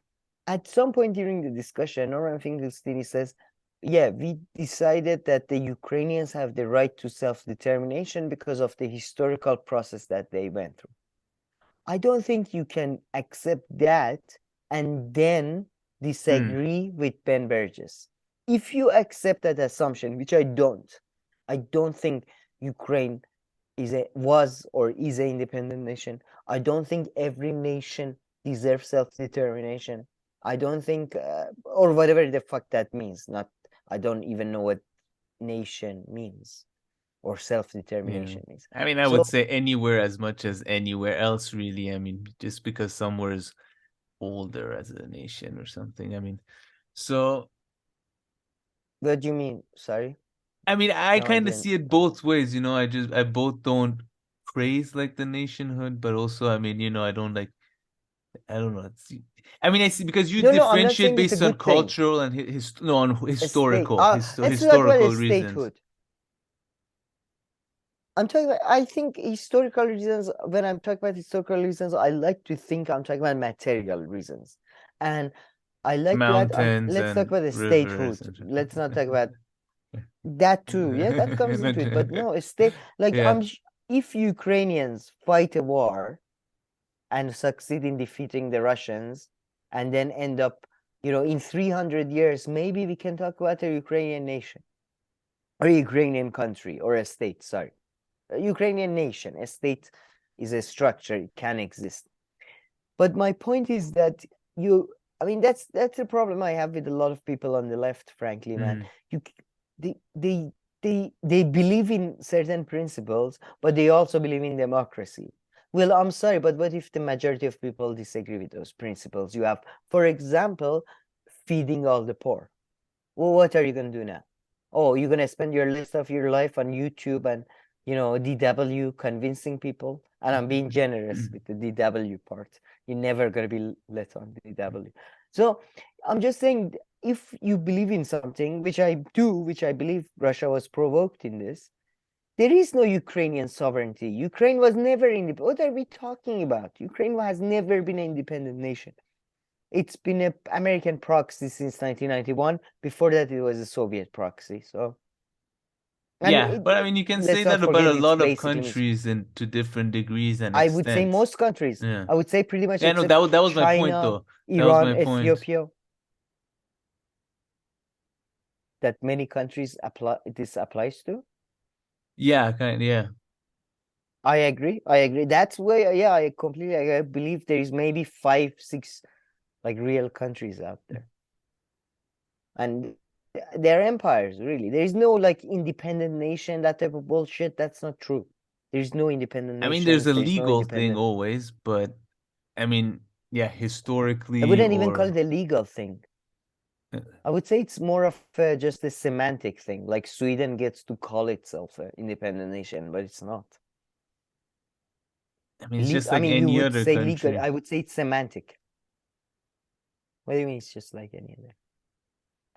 at some point during the discussion, Norman Finkelstein says, yeah, we decided that the Ukrainians have the right to self-determination because of the historical process that they went through. I don't think you can accept that and then disagree with Ben Burgis. If you accept that assumption, which I don't think Ukraine was or is an independent nation. I don't think every nation deserves self-determination. I don't think, or whatever the fuck that means. I don't even know what nation means or self-determination means. I mean, I would say anywhere as much as anywhere else, really. I mean, just because somewhere is older as a nation or something. I mean, so. What do you mean? Sorry? I mean, I kind of see it both ways, I both don't praise like the nationhood, but also, I mean, I don't like, I don't know. I mean, I see, because you differentiate based on cultural and on historical reasons. I'm talking about, I think historical reasons, when I'm talking about historical reasons, I like to think I'm talking about material reasons. And I like mountains. Let's talk about the statehood. Let's not talk about that too. Yeah, that comes into it. But no, a state, like, if Ukrainians fight a war and succeed in defeating the Russians and then end up, in 300 years, maybe we can talk about a Ukrainian nation or a Ukrainian country or a state, sorry. A Ukrainian nation, a state is a structure, it can exist. But my point is that I mean, that's the problem I have with a lot of people on the left, frankly, man. They believe in certain principles, but they also believe in democracy. Well, I'm sorry, but what if the majority of people disagree with those principles? You have, for example, feeding all the poor. Well, what are you going to do now? Oh, you're going to spend your rest of your life on YouTube and, you know, DW convincing people? And I'm being generous with the DW part. You're never going to be let on DW. So I'm just saying, if you believe in something, which I do, which I believe Russia was provoked in this, there is no Ukrainian sovereignty. Ukraine was never independent. What are we talking about? Ukraine has never been an independent nation. It's been an American proxy since 1991. Before that, it was a Soviet proxy. So, yeah, but I mean, you can say that about a lot of countries and to different degrees and extents. I would say most countries. Yeah. I would say pretty much. Yeah, no, that was China, my point, though. Iran, Ethiopia. That many countries this applies to. Yeah, yeah. I agree. That's why, yeah, I completely agree. I believe there is maybe 5, 6 like real countries out there. And they're empires, really. There is no like independent nation, that type of bullshit. That's not true. There's no independent nation. I mean, there's a legal thing always, but I mean, yeah, historically. I wouldn't even call it a legal thing. I would say it's more of just a semantic thing. Like Sweden gets to call itself an independent nation, but it's not. I mean, it's just like any other country. Legal, I would say it's semantic. What do you mean it's just like any other?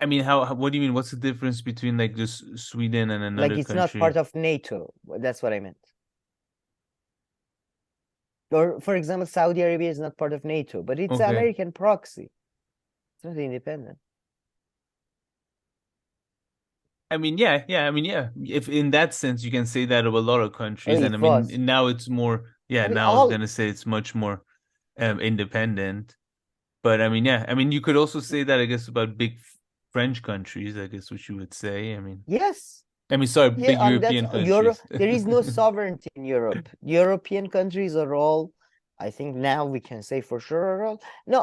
I mean, what do you mean? What's the difference between like just Sweden and another country? Like it's not part of NATO. That's what I meant. Or, for example, Saudi Arabia is not part of NATO, but it's an American proxy. It's not independent. I mean, yeah. I mean, yeah. If in that sense, you can say that of a lot of countries, and I mean, now it's more. Yeah, I mean, now I was gonna say it's much more independent. But I mean, yeah. I mean, you could also say that, I guess, about big French countries, I guess, what you would say. I mean, yes. I mean, sorry, big European countries. There is no sovereignty in Europe. European countries are all, I think now we can say for sure are all. No,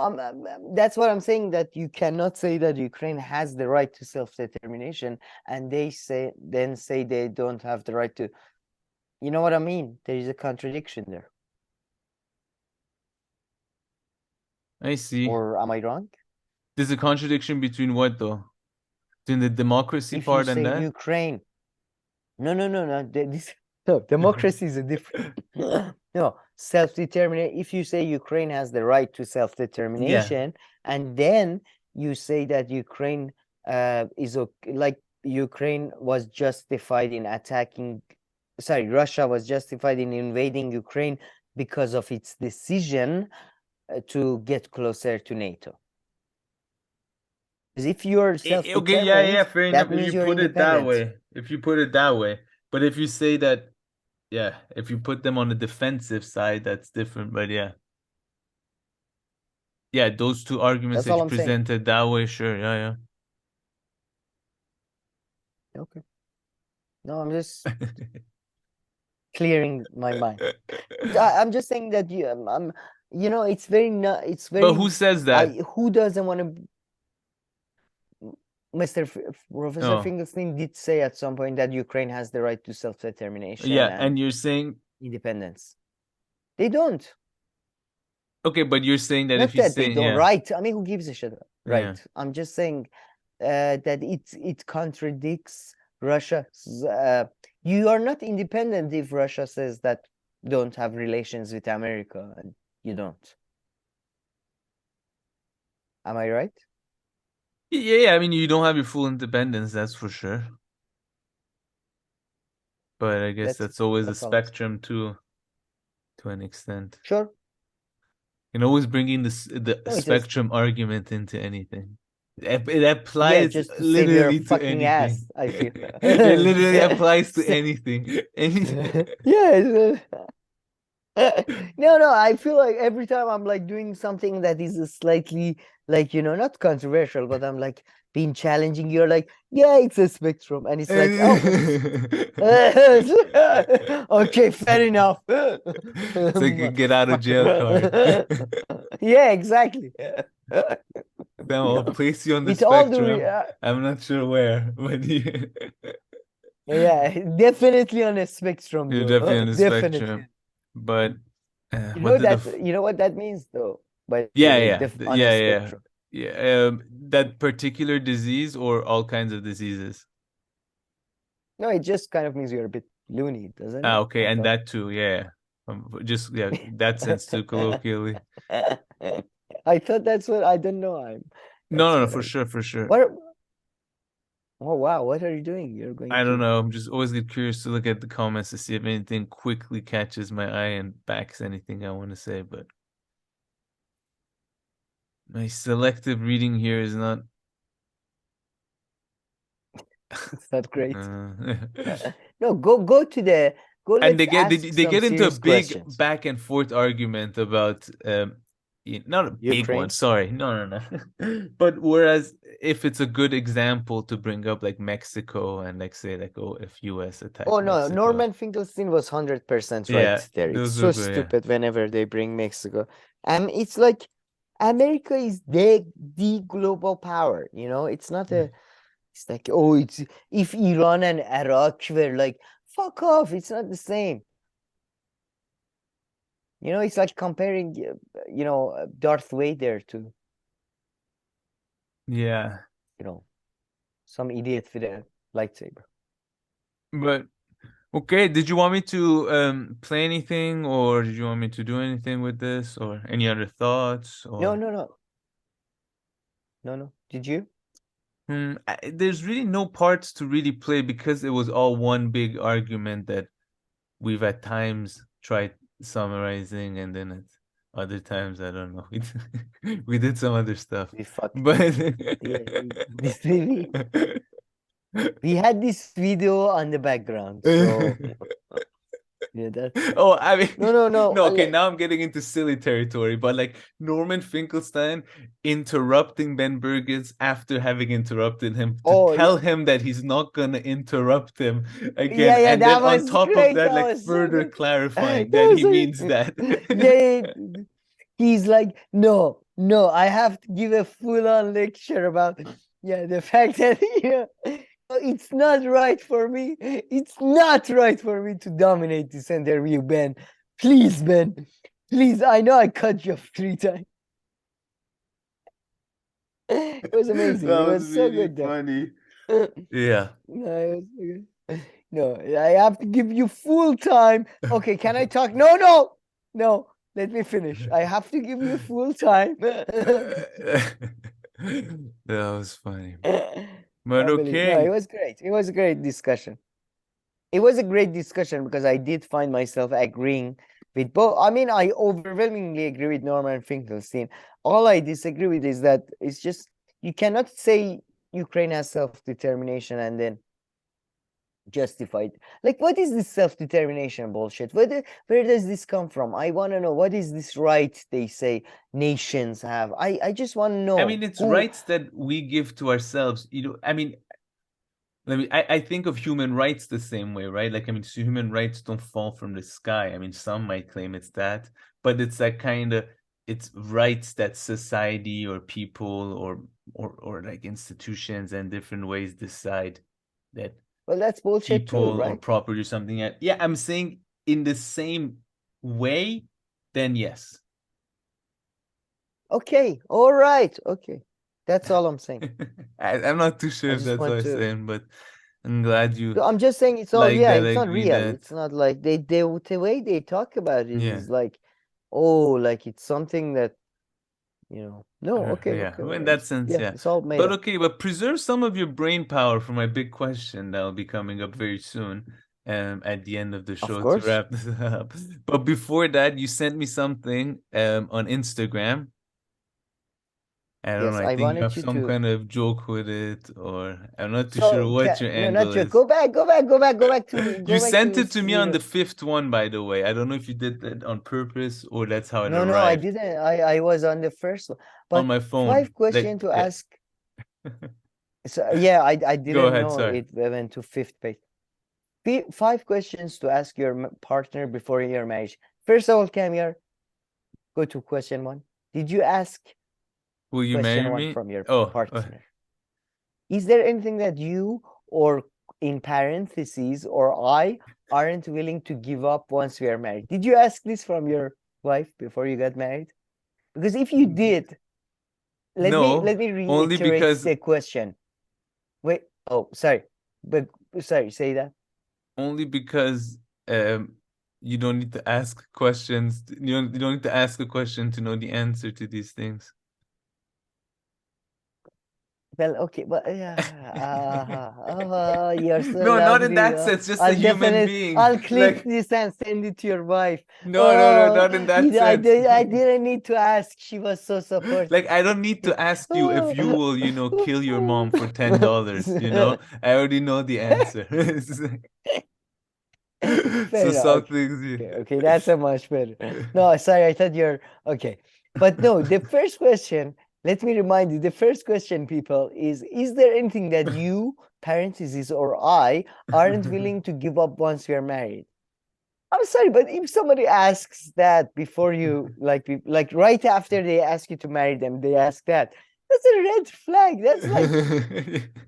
that's what I'm saying, that you cannot say that Ukraine has the right to self-determination and they say they don't have the right to, you know what I mean? There is a contradiction there. I see. Or am I wrong? There's a contradiction between what, though? Between the democracy part and that? Ukraine. No. No, democracy is a different. No, self-determination. If you say Ukraine has the right to self-determination, and then you say that Ukraine is like Ukraine was justified in attacking. Sorry, Russia was justified in invading Ukraine because of its decision to get closer to NATO. Because if you're self-determined, yeah, fair enough. If you put it that way, but if you say that, yeah, if you put them on the defensive side, that's different. But yeah, those two arguments that you presented that way, sure, yeah. Okay. No, I'm just clearing my mind. I'm just saying that you know, it's very. But who says that? Who doesn't want to? Professor Finkelstein did say at some point that Ukraine has the right to self-determination. Yeah, and you're saying independence. They don't. Okay, but you're saying that Not if you that say they don't, right? I mean, who gives a shit? Right. Yeah. I'm just saying that it contradicts Russia's. You are not independent if Russia says that don't have relations with America, and you don't. Am I right? Yeah, I mean, you don't have your full independence, that's for sure. But I guess that's always a spectrum too, to an extent. Sure. And always bringing the spectrum argument into anything. It applies literally to anything. Ass, I feel. It literally applies to anything. Anything. Yeah. No, I feel like every time I'm like doing something that is slightly like, you know, not controversial, but I'm like being challenging, you're like, yeah, it's a spectrum, and it's like, oh, okay, fair enough. It's like a get out of jail card. Yeah, exactly. Then I'll place you on the With all the spectrum. I'm not sure where, but yeah, definitely on a spectrum, you're bro. definitely on the Definitely. spectrum. But You what know did that you know what that means though, by the yeah, way, yeah, on a yeah, spectrum. yeah. That particular disease or all kinds of diseases? No, it just kind of means you're a bit loony, doesn't Ah, it? okay, I and thought. that too, yeah. Just yeah, that sense too, colloquially. I thought that's what I don't know. No, for sure, for sure. What? Oh wow, what are you doing? You're going I don't to. know. I'm just always get curious to look at the comments to see if anything quickly catches my eye and backs anything I want to say, but my selective reading here is not. It's not great. Uh, No, go to the go. and Let's ask they some get into a serious big questions. back and forth argument about not a big Ukraine? one, sorry, no. But whereas if it's a good example to bring up like Mexico and like say like, oh, if US attacked Oh no, Mexico. Norman Finkelstein was 100% Yeah, right there. It's those so are good, yeah. stupid whenever they bring Mexico. It's like America is the global power, you know? It's not a it's like, oh, it's if Iran and Iraq were like, fuck off, it's not the same. You know, it's like comparing Darth Vader to Yeah. Some idiot with a lightsaber. But okay, did you want me to play anything, or did you want me to do anything with this, or any other thoughts? Or No. Did you? There's really no parts to really play because it was all one big argument that we've at times tried summarizing, and then at other times I don't know. We did some other stuff. But we had this video on the background, so yeah, that's oh, I mean, no. Okay, now I'm getting into silly territory, but like Norman Finkelstein interrupting Ben Burgis after having interrupted him to tell him that he's not gonna interrupt him again, yeah, and that then on was top great. of that, That like was so further good. clarifying That that was he so means good. that. He's like, no, I have to give a full-on lecture about the fact that it's not right for me. It's not right for me to dominate this interview, Ben. Please, Ben. Please, I know I cut you off 3 times. It was amazing. That It was so really good, though. funny. Yeah. No, it was so good. No, I have to give you full time. Okay, can I talk? No. Let me finish. I have to give you full time. That was funny. But Okay. No, it was great. It was a great discussion. It was a great discussion because I did find myself agreeing with both. I mean, I overwhelmingly agree with Norman Finkelstein. All I disagree with is that it's just, you cannot say Ukraine has self-determination and then justify it. Like, what is this self-determination bullshit? Where does this come from? I want to know, what is this right they say nations have? I just want to know. I mean, it's rights that we give to ourselves. I mean, I think of human rights the same way, right? Like, I mean, so human rights don't fall from the sky. I mean, some might claim it's that, but it's that kind of, it's rights that society or people or like institutions and different ways decide that. Well, that's bullshit people too, right? or property or something. Yeah, I'm saying in the same way, then yes. Okay, all right, okay. That's all I'm saying. I'm not too sure if that's what I'm saying, but I'm glad you. I'm just saying it's all like that. it's I not agree real. that- It's not like the way they talk about it Yeah. is like, oh, like it's something that no, okay, Yeah, okay. in that sense, yeah. It's all made But up. okay, but preserve some of your brain power for my big question that'll be coming up very soon. At the end of the show to course. wrap this up. But before that, you sent me something on Instagram. I don't know. I think you wanted have you some to. kind of joke with it, or I'm not too sure what your no, angle not joke. is. Go back to. You sent it to me on the 5th one, by the way. I don't know if you did that on purpose or that's how it No, arrived. no, I didn't. I was on the first one. But on my phone. 5 questions to ask. So yeah, I didn't ahead, know sorry. it went to 5th page. 5 questions to ask your partner before your marriage. First of all, Camille, go to question 1. Did you ask Will you Question marry one me? from your Oh, partner. Is there anything that you, or in parentheses, or I aren't willing to give up once we are married? Did you ask this from your wife before you got married? Because if you did, let no, me only reiterate because the question. Wait, oh, sorry. But sorry, say that. only because you don't need to ask questions. You don't need to ask a question to know the answer to these things. Well, okay, but yeah, you're so No, not in lovely. that sense. Just a human being. I'll clip Like, this and send it to your wife. no, not in that sense. I didn't need to ask. She was so supportive. Like, I don't need to ask you if you will, kill your mom for $10. I already know the answer. So some things. Okay, that's a much better. No, sorry, I thought you're okay. But no, the first question, let me remind you, the first question, people, is there anything that you, parentheses, or I, aren't willing to give up once we are married? I'm sorry, but if somebody asks that before you, like right after they ask you to marry them, they ask that, that's a red flag. That's like,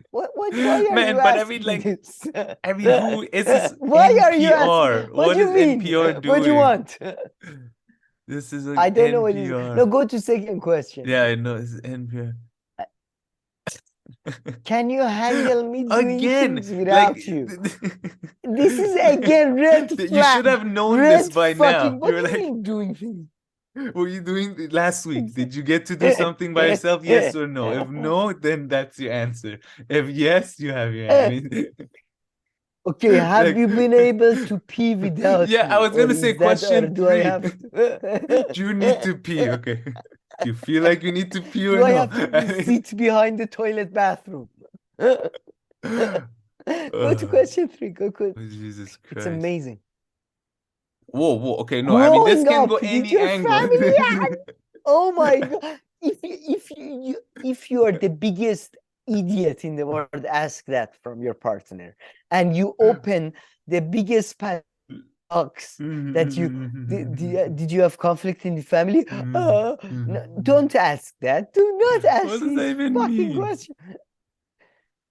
why are Man, you but asking this? I mean, who is this Why NPR? are you asking? What do you mean? NPR doing? What do you want? This is like I don't know NPR. what it is. No, go to second question. Yeah, I know it's NPR. Can you handle me doing Again, things without you? This is again red flag. You should have known red this by fucking, now. What You're do you like, mean doing things? what were you doing last week? Did you get to do something by yourself? Yes or no? If no, then that's your answer. If yes, you have your answer. Okay, have Like- you been able to pee without Yeah, me? I was gonna Or say is that- or question do I 3. have to- Do you need to pee? Okay. Do you feel like you need to pee or Do I no? have to sit behind the toilet bathroom? Go to question 3. Go. Jesus Christ. It's amazing. Whoa. Okay, no. I mean, this Growing can up, go did any your angle. family Oh my God. If you are the biggest idiot in the world, ask that from your partner. And you open the biggest box that you did you have conflict in the family? No, don't ask that. Do not ask What does this that even fucking mean? question.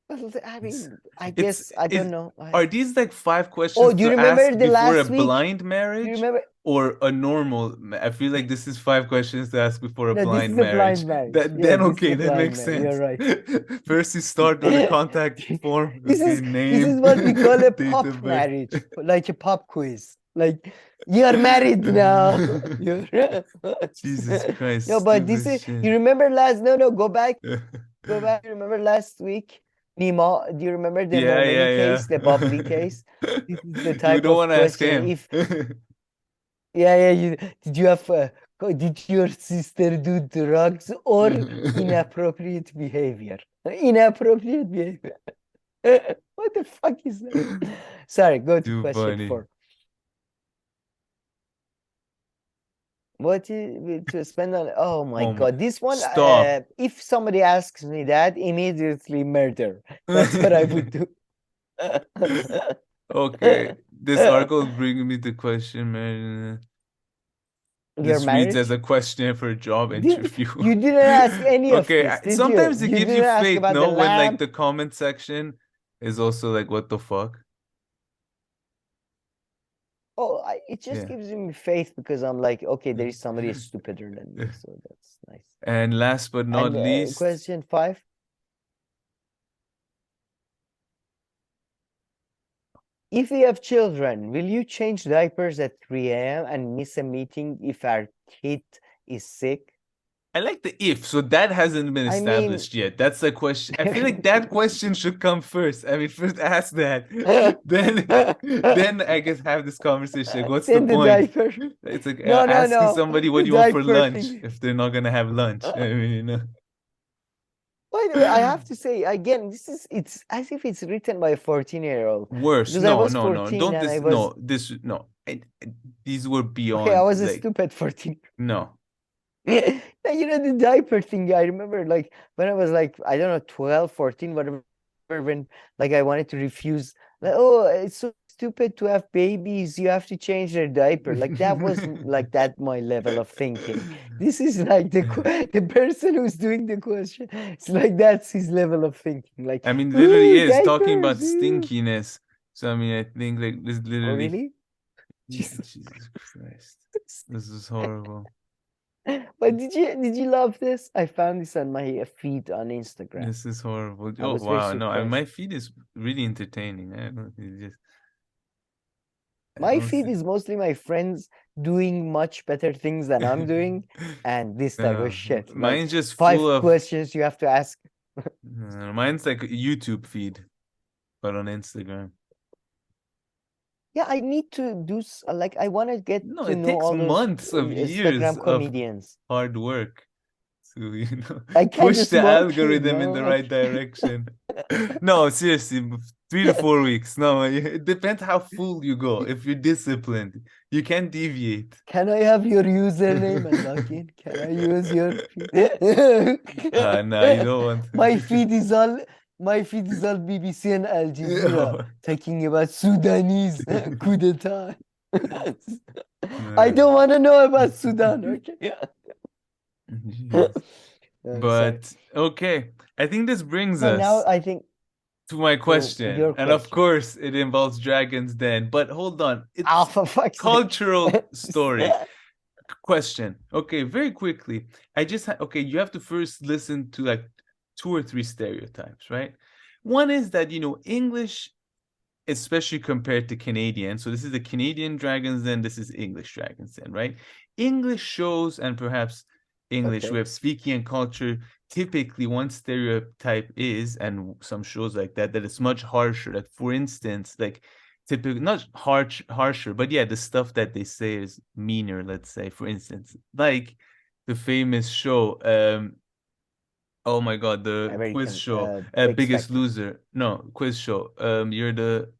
Well, I mean, I guess I don't know. Are these like 5 questions Oh, do you to remember ask the before a last week? blind Do you marriage remember? or a normal? I feel like this is 5 questions to ask before a No, this blind is a marriage. blind marriage. Then Yeah, this is okay, a that blind makes marriage. sense. You're right. First, you start with the contact form. This Okay, is name. what we call a date pop of birth. marriage, like a pop quiz. Like you're married now. Jesus Christ. No, but this stupid is. shit. You remember last? No, go back. Go back. You remember last week? Nemo, do you remember the Momeni case, the bubbly case? This is the type You don't of want to ask question. him. If did you have did your sister do drugs or inappropriate behavior? Inappropriate behavior. What the fuck is that? Sorry, go to Too question funny. 4. What is to spend on? Oh my God, this one. Stop. If somebody asks me that, immediately murder. That's what I would do. Okay, this article is bringing me to question, man. Your This reads as marriage? a questionnaire for a job interview. You didn't ask any of Okay, this, did sometimes you? it You gives you didn't ask faith, about no? the When like lamp. the comment section is also like, what the fuck? Oh, it just Yeah. gives me faith because I'm like, okay, there is somebody stupider than me, so that's nice. And last but not And least, question 5. If we have children, will you change diapers at 3 a.m. and miss a meeting if our kid is sick? I like the if, so that hasn't been I mean- established yet. That's the question. I feel like that question should come first. I mean, first ask that, then I guess have this conversation. Like, what's Then the the point? diaper. It's like No, asking somebody what The do you want for diaper lunch thing. if they're not gonna have lunch. I mean, By the way, I have to say again, it's as if it's written by a 14-year-old. Worse. Because I No, was no, 14 Don't and this. I was No, this. No. These were beyond. okay. I was a like, stupid 14. No. The diaper thing. I remember like when I was like, I don't know, 12, 14, whatever, when like I wanted to refuse. Like, oh, it's so stupid to have babies. You have to change their diaper. Like that was like that my level of thinking. This is like the person who's doing the question. It's like that's his level of thinking. Like I mean, literally is talking about diapers, stinkiness. So I mean, I think like this literally. Oh, really? Jesus Christ, this is horrible. But did you love this? I found this on my feed on Instagram. This is horrible. I Oh was very wow, no, surprised. my feed is really entertaining. I don't it's just My feed is mostly my friends doing much better things than I'm doing, and this type of shit. Like mine's just 5 full of questions you have to ask. mine's like a YouTube feed, but on Instagram. Yeah, I need to do like I want to get No, to it know takes all those months of years Instagram of comedians. hard work to I can't push just the watch it, algorithm in the no. right direction. No, seriously, 3 to 4 weeks. No, it depends how full you go. If you're disciplined, you can't deviate. Can I have your username and log in? Can I use your No, you don't want to. My feed is all BBC and Al Jazeera talking about Sudanese coup d'etat. I don't want to know about Sudan, okay? But okay, I think this brings So us now I think to my question, your and of question. course it involves Dragon's Den. But hold on, it's for fuck's sake. cultural story. Question. Okay, very quickly. I just okay, you have to first listen to like 2 or 3 stereotypes, right? One is that, you know, English, especially compared to Canadian. So this is the Canadian Dragon's Den, this is English Dragon's Den, right? English shows and perhaps English way of speaking and culture, typically one stereotype is, and some shows like that, that it's much harsher. Like for instance, like typically not harsher, but yeah, the stuff that they say is meaner, let's say, for instance, like the famous show, oh my god, the quiz show, Biggest Loser. No, quiz show. You're the,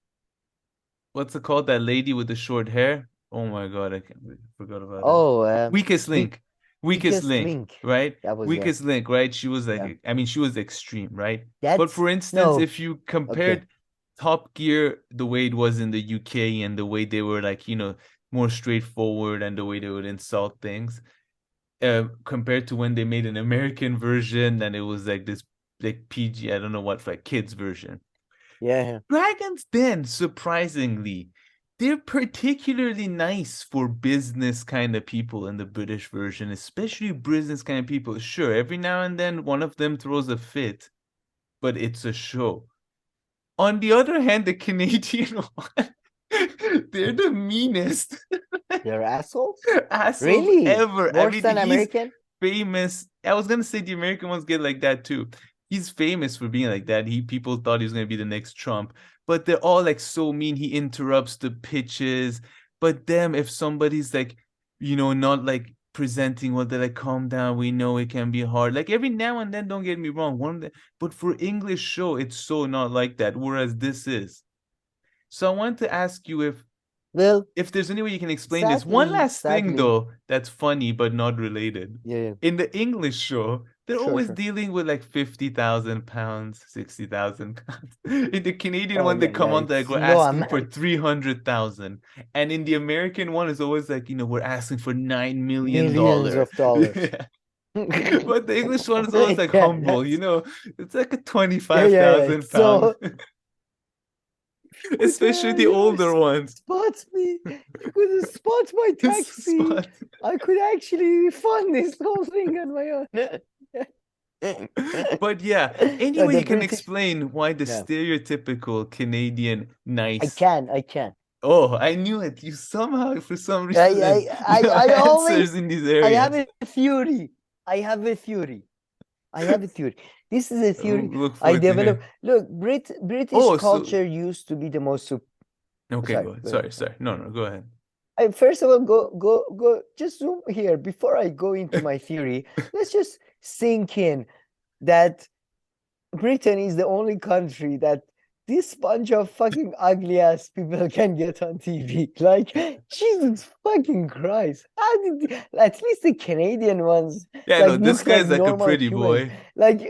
what's it called? That lady with the short hair. Oh my god, I forgot about it. Weakest Link. Weakest Link, right? Weakest Link, right? She was like, I mean, she was extreme, right? But for instance, if you compared Top Gear, the way it was in the UK and the way they were like, you know, more straightforward and the way they would insult things, compared to when they made an American version and it was like this like PG, I don't know what, like kids version. Yeah. Dragon's Den, surprisingly, they're particularly nice for business kind of people in the British version, especially business kind of people. Sure, every now and then one of them throws a fit, but it's a show. On the other hand, the Canadian one, they're the meanest. They're assholes? Assholes Really? ever. Worse than American? Famous. I was gonna say the American ones get like that too. He's famous for being like that. People thought he was gonna be the next Trump, but they're all like so mean. He interrupts the pitches. But them, if somebody's like, you know, not like presenting well, they're like, calm down. We know it can be hard. Like every now and then, don't get me wrong. But for English show, it's so not like that. Whereas this is. So I want to ask you if there's any way you can explain this. One last thing though, that's funny but not related. Yeah. In the English show, they're always dealing with like 50,000 pounds, 60,000 pounds. In the Canadian one, they come on like we're asking for 300,000, and in the American one, it's always like, you know, we're asking for $9 million. Millions of dollars. But the English one is always like humble, you know. It's like a 25,000 pounds. Especially the older ones. Spot me. You could spot my taxi. I could actually fund this whole thing on my own. But yeah, anyway, you can explain why the stereotypical Canadian nice. I can. Oh, I knew it. You somehow, for some reason, I always, in these areas. I have a theory. This is a theory I developed. Look, British culture used to be the most. Okay, go ahead. Sorry. No, go ahead. First of all, go. Just zoom here before I go into my theory. Let's just sink in that Britain is the only country that this bunch of fucking ugly ass people can get on TV. Like, Jesus fucking Christ. At least the Canadian ones. Yeah, like, no, this guy's like a pretty boy. Like,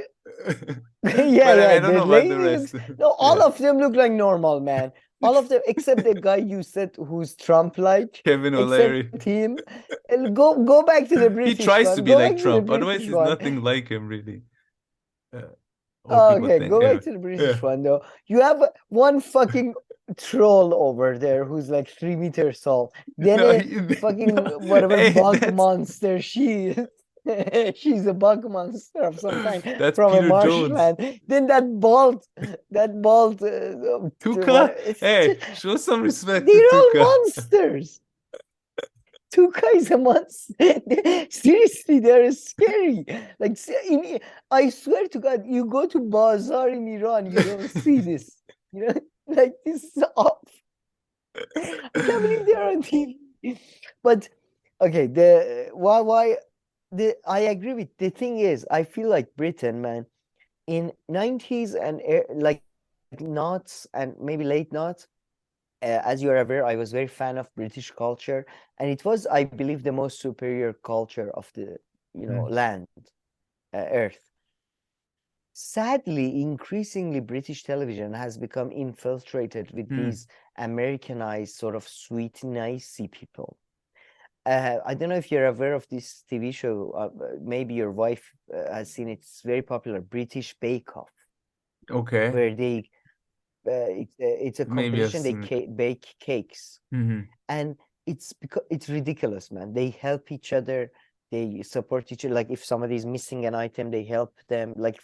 I don't know about the rest. No, all of them look like normal, man. All of them, except the guy you said who's Trump-like. Kevin O'Leary. Except him. Go back to the He British tries one. to be Go like back to the Trump. Otherwise, British he's one. nothing like him, really. Or people Okay, think. go Anyway. back to the British one though. You have one fucking troll over there who's like 3 meters tall. Then No, a fucking whatever Hey, bug that's- monster she is. She's a bug monster of some kind That's from a Peter Jones. marshland. Then that bald Tuka. it's Hey, just- show some respect they're to all Tuka. monsters. Tuka is a monster. Seriously, they're scary. Like, I swear to God, you go to bazaar in Iran, you don't see this. You know, like this is off. I can't believe they're on TV. But okay, I agree with the thing is, I feel like Britain, man, in 90s and like noughts and maybe late noughts. As you're aware, I was very fan of British culture, and it was, I believe, the most superior culture of the, land, earth. Sadly, increasingly, British television has become infiltrated with these Americanized, sort of sweet, nicey people. I don't know if you're aware of this TV show. Maybe your wife has seen it. It's very popular, British Bake Off. Okay. Where they it's a Maybe I've competition. They seen bake cakes, Mm-hmm. and it's ridiculous, man. They help each other, they support each other. Like if somebody's missing an item, they help them. Like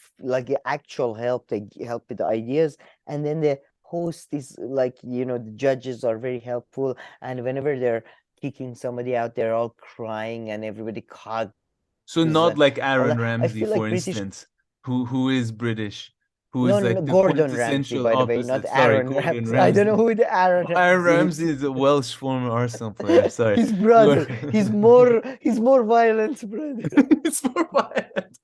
the actual help, they help with the ideas. And then the host is like, the judges are very helpful. And whenever they're kicking somebody out, they're all crying and everybody hugs. So not like Aaron I Ramsey, feel for like British. instance, who is British, who No, is like no, the Gordon Ramsay, quintessential by the way, opposite. not Sorry, Aaron Gordon Ramsay. Ramsay. I don't know who the Aaron Aaron Ramsay Ramsey is a Welsh former Arsenal player. Sorry. His brother. He's more violent, brother. It's more violent.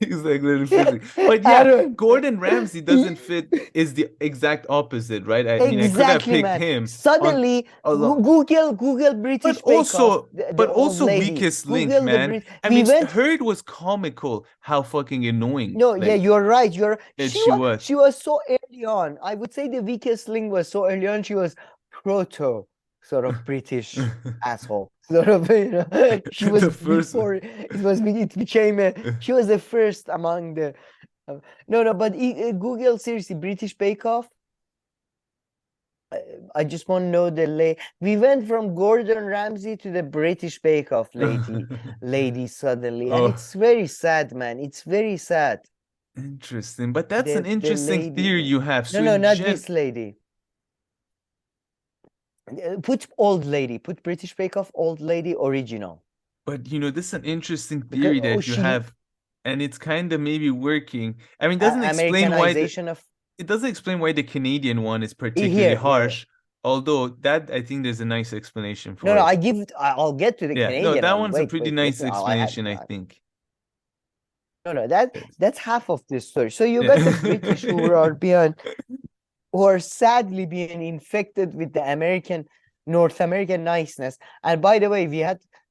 He's like little physics. But yeah, Aaron. Gordon Ramsay doesn't fit, is the exact opposite, right? I mean, I could have Exactly, picked man. him. Suddenly, Google British But Bake Off. but old also lady. weakest link, Google the man. I mean, her it was comical how fucking annoying. No, yeah, you're right. She was so early on. I would say the weakest link was so early on. She was proto sort of British asshole. Sort of, she was The first before it became she was the first among the but Google, seriously, British Bake Off. I just want to know we went from Gordon Ramsay to the British Bake Off lady suddenly, and it's very sad, man. It's very sad. Interesting, but that's an interesting theory you have. No, not this lady. Put old lady. Put British Bake Off old lady original. But this is an interesting theory that you have, and it's kind of maybe working. I mean, it doesn't explain why it doesn't explain why the Canadian one is particularly harsh. Although that, I think there's a nice explanation for it. No, I'll get to the Canadian one. No, that one's a pretty nice explanation, I think. No, that's half of the story. So you got the British who are sadly being infected with the North American niceness. And by the way,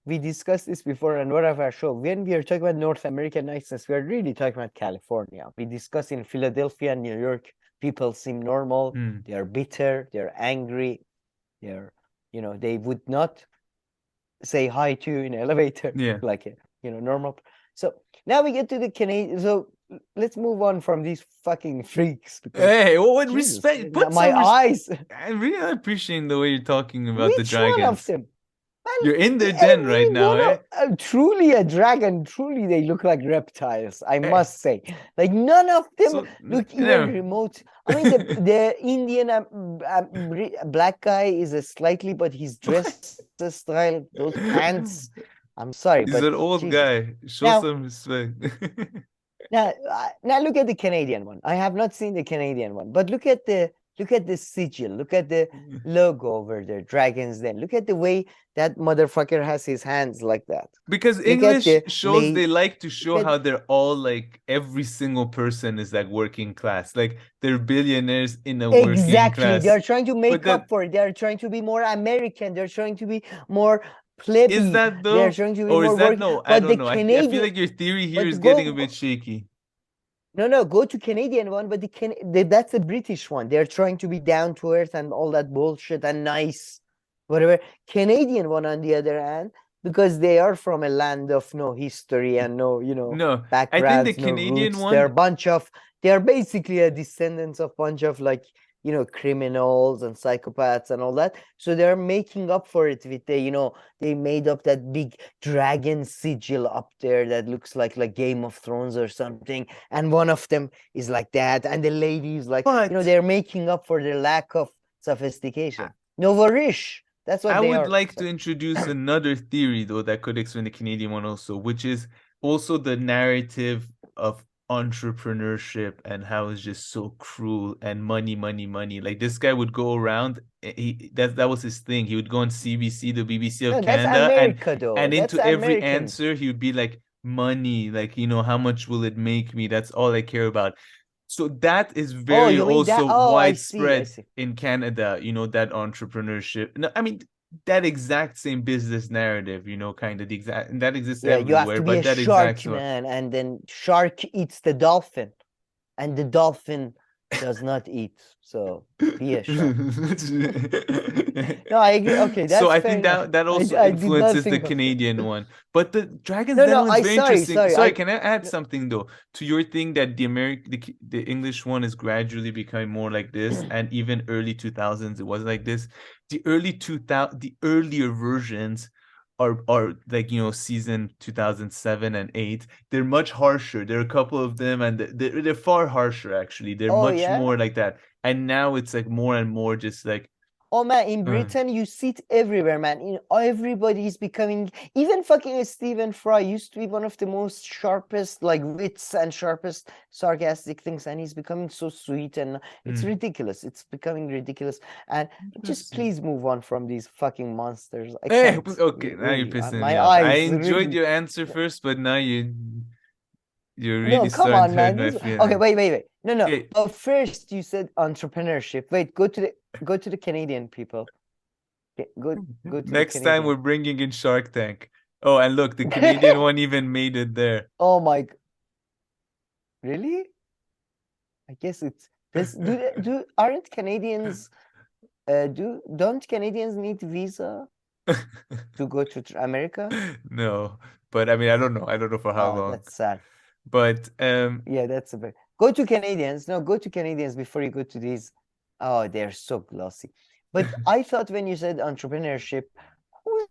we discussed this before on one of our show. When we are talking about North American niceness, we are really talking about California. We discussed in Philadelphia and New York, people seem normal. They are bitter. They're angry. They would not say hi to you in an elevator. Yeah. Like normal. So now we get to the Canadian. So let's move on from these fucking freaks. Hey, with respect, put my eyes. I'm really appreciating the way you're talking about the Which dragons. one of them? Man, you're in their den right now, truly a dragon. Truly, they look like reptiles. I must say, like none of them look even remote. I mean, the Indian black guy is a slightly, but his dress style, those pants. I'm sorry, he's but an old guy. Show some respect. Now look at the Canadian one. I have not seen the Canadian one, but look at the sigil. Look at the logo over there, dragons. Then look at the way that motherfucker has his hands like that. Because English shows they like to show how they're all like every single person is like working class, like they're billionaires in a working class. Exactly. They are trying to make up for it. They are trying to be more American. They're trying to be more plebby. Is that though? They're trying to be or more is that no? I don't know. I feel like your theory here is getting a bit shaky. No, go to Canadian one, but that's the British one. They're trying to be down to earth and all that bullshit and nice, whatever. Canadian one, on the other hand, because they are from a land of no history and no, No, I think the backgrounds, no Canadian roots. They're a one, bunch of, they're basically a descendants of bunch of like, criminals and psychopaths and all that. So they're making up for it with the, they made up that big dragon sigil up there that looks like Game of Thrones or something. And one of them is like that. And the lady is like, but they're making up for their lack of sophistication. Novorish. That's what I they would are. like to introduce another theory, though, that could explain the Canadian one also, which is also the narrative of entrepreneurship and how it's just so cruel and money, money, money. Like this guy would go around, that was his thing. He would go on CBC, the BBC of No, that's Canada, America, though. and That's into every American. answer he would be like, money, like how much will it make me? That's all I care about. So that is very you mean that? also Oh, I widespread see. in Canada, that entrepreneurship. No, I mean that exact same business narrative, kind of the exact, and that exists Yeah, you have everywhere, to be but a that shark exact man, and then shark eats the dolphin, and the dolphin does not eat. So be a shark. No, I agree. Okay, that's So I fair think enough. that also I did not influences the think of that. Canadian one. But the Dragon's No, Den no, one's very interesting. sorry. Can I add something though to your thing that the English one is gradually becoming more like this, and even early 2000s it was like this. The earlier versions are like season 2007 and 8. They're much harsher. There are a couple of them, and they're far harsher actually. They're Oh, much yeah? more like that. And now it's like more and more just like. Oh man, in Britain you see it everywhere, man. Everybody's becoming, even fucking Stephen Fry used to be one of the most sharpest like wits and sharpest sarcastic things, and he's becoming so sweet, and it's ridiculous. It's becoming ridiculous. And just please move on from these fucking monsters. I can't. Okay, now you're Really, pissing my me off. I eyes enjoyed really. your answer first, but now you're No, really come starting on, to hurt man. my Okay, feelings. wait. No. Okay. But first you said entrepreneurship. Wait, go to the Canadian people. Go to Next the time Canadian. we're bringing in Shark Tank. Oh, and look, the Canadian one even made it there. Oh my. Really? I guess it's this. Aren't Canadians? Don't Canadians need visa to go to America? No, but I mean, I don't know. I don't know for how long. That's sad. But yeah, that's a bit. Go to Canadians. No, go to Canadians before you go to these. Oh, they're so glossy. But I thought when you said entrepreneurship, who's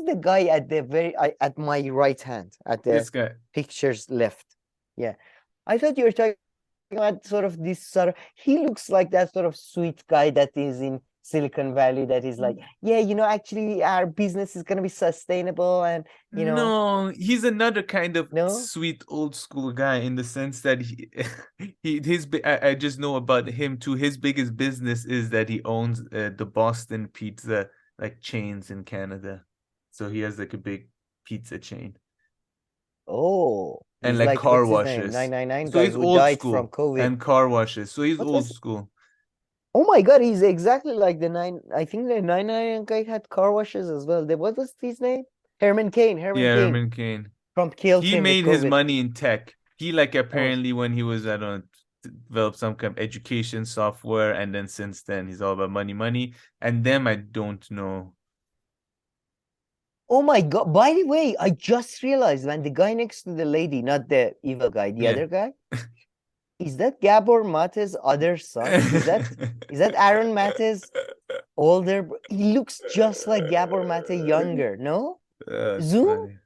the guy at the at my right hand, at the this guy. pictures left? Yeah, I thought you were talking about sort of this sort of. He looks like that sort of sweet guy that is in Silicon Valley, that is like, yeah, actually our business is going to be sustainable, and No, he's another kind of sweet old school guy in the sense that I just know about him too. His biggest business is that he owns the Boston pizza like chains in Canada. So he has like a big pizza chain. Oh, and like like, car what's his name? washes. 999 So guy he's who old died school from COVID. and car washes. So he's What old was- school. Oh my God, he's exactly like I think the 999 guy had car washes as well. What was his name? Herman Cain. Herman Cain. Trump killed He him with made his COVID. money in tech. He like apparently when he was I don't know, developed some kind of education software, and then since then he's all about money. And them I don't know. Oh my God. By the way, I just realized, man, the guy next to the lady, not the evil guy, the other guy, is that Gabor Mate's other son? Is that Aaron Mate's older? He looks just like Gabor Mate younger, no? Zoom?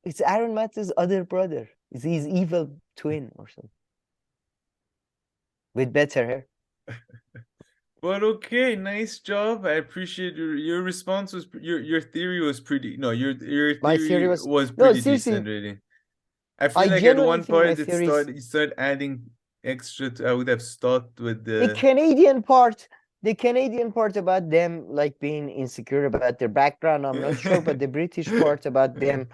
It's Aaron Mate's other brother. It's his evil twin or something. With better hair. But okay, nice job. I appreciate your response was your theory was pretty. No, your My theory theory was pretty seriously, decent, really. I feel I like at genuinely one think my part theories- you started adding extra. I would have stopped with the Canadian part about them like being insecure about their background, I'm not sure, but the British part about them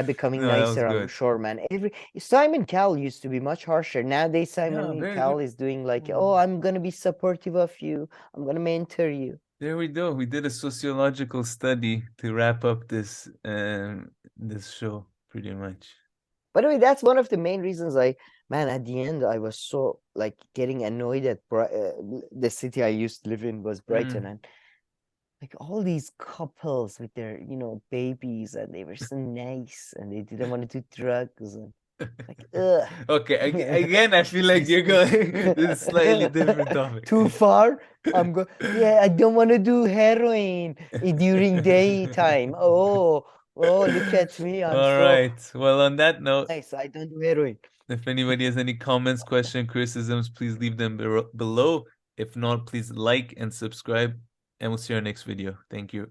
becoming No, that was nicer, I'm good. sure, man. Simon Cowell used to be much harsher. Nowadays, Simon very Cowell good. is doing like, oh, I'm gonna be supportive of you. I'm gonna mentor you. There we go. We did a sociological study to wrap up this this show, pretty much. By the way, that's one of the main reasons man, at the end, I was so like getting annoyed at the city I used to live in was Brighton, and like all these couples with their, babies, and they were so nice, and they didn't want to do drugs, and like, ugh. Okay, again, I feel like you're going this is slightly different topic. Too far? Yeah, I don't want to do heroin during daytime. Oh, look at me. I'm All right. Well, on that note, nice. I don't do heroin. If anybody has any comments, questions, criticisms, please leave them below. If not, please like and subscribe, and we'll see you in our next video. Thank you.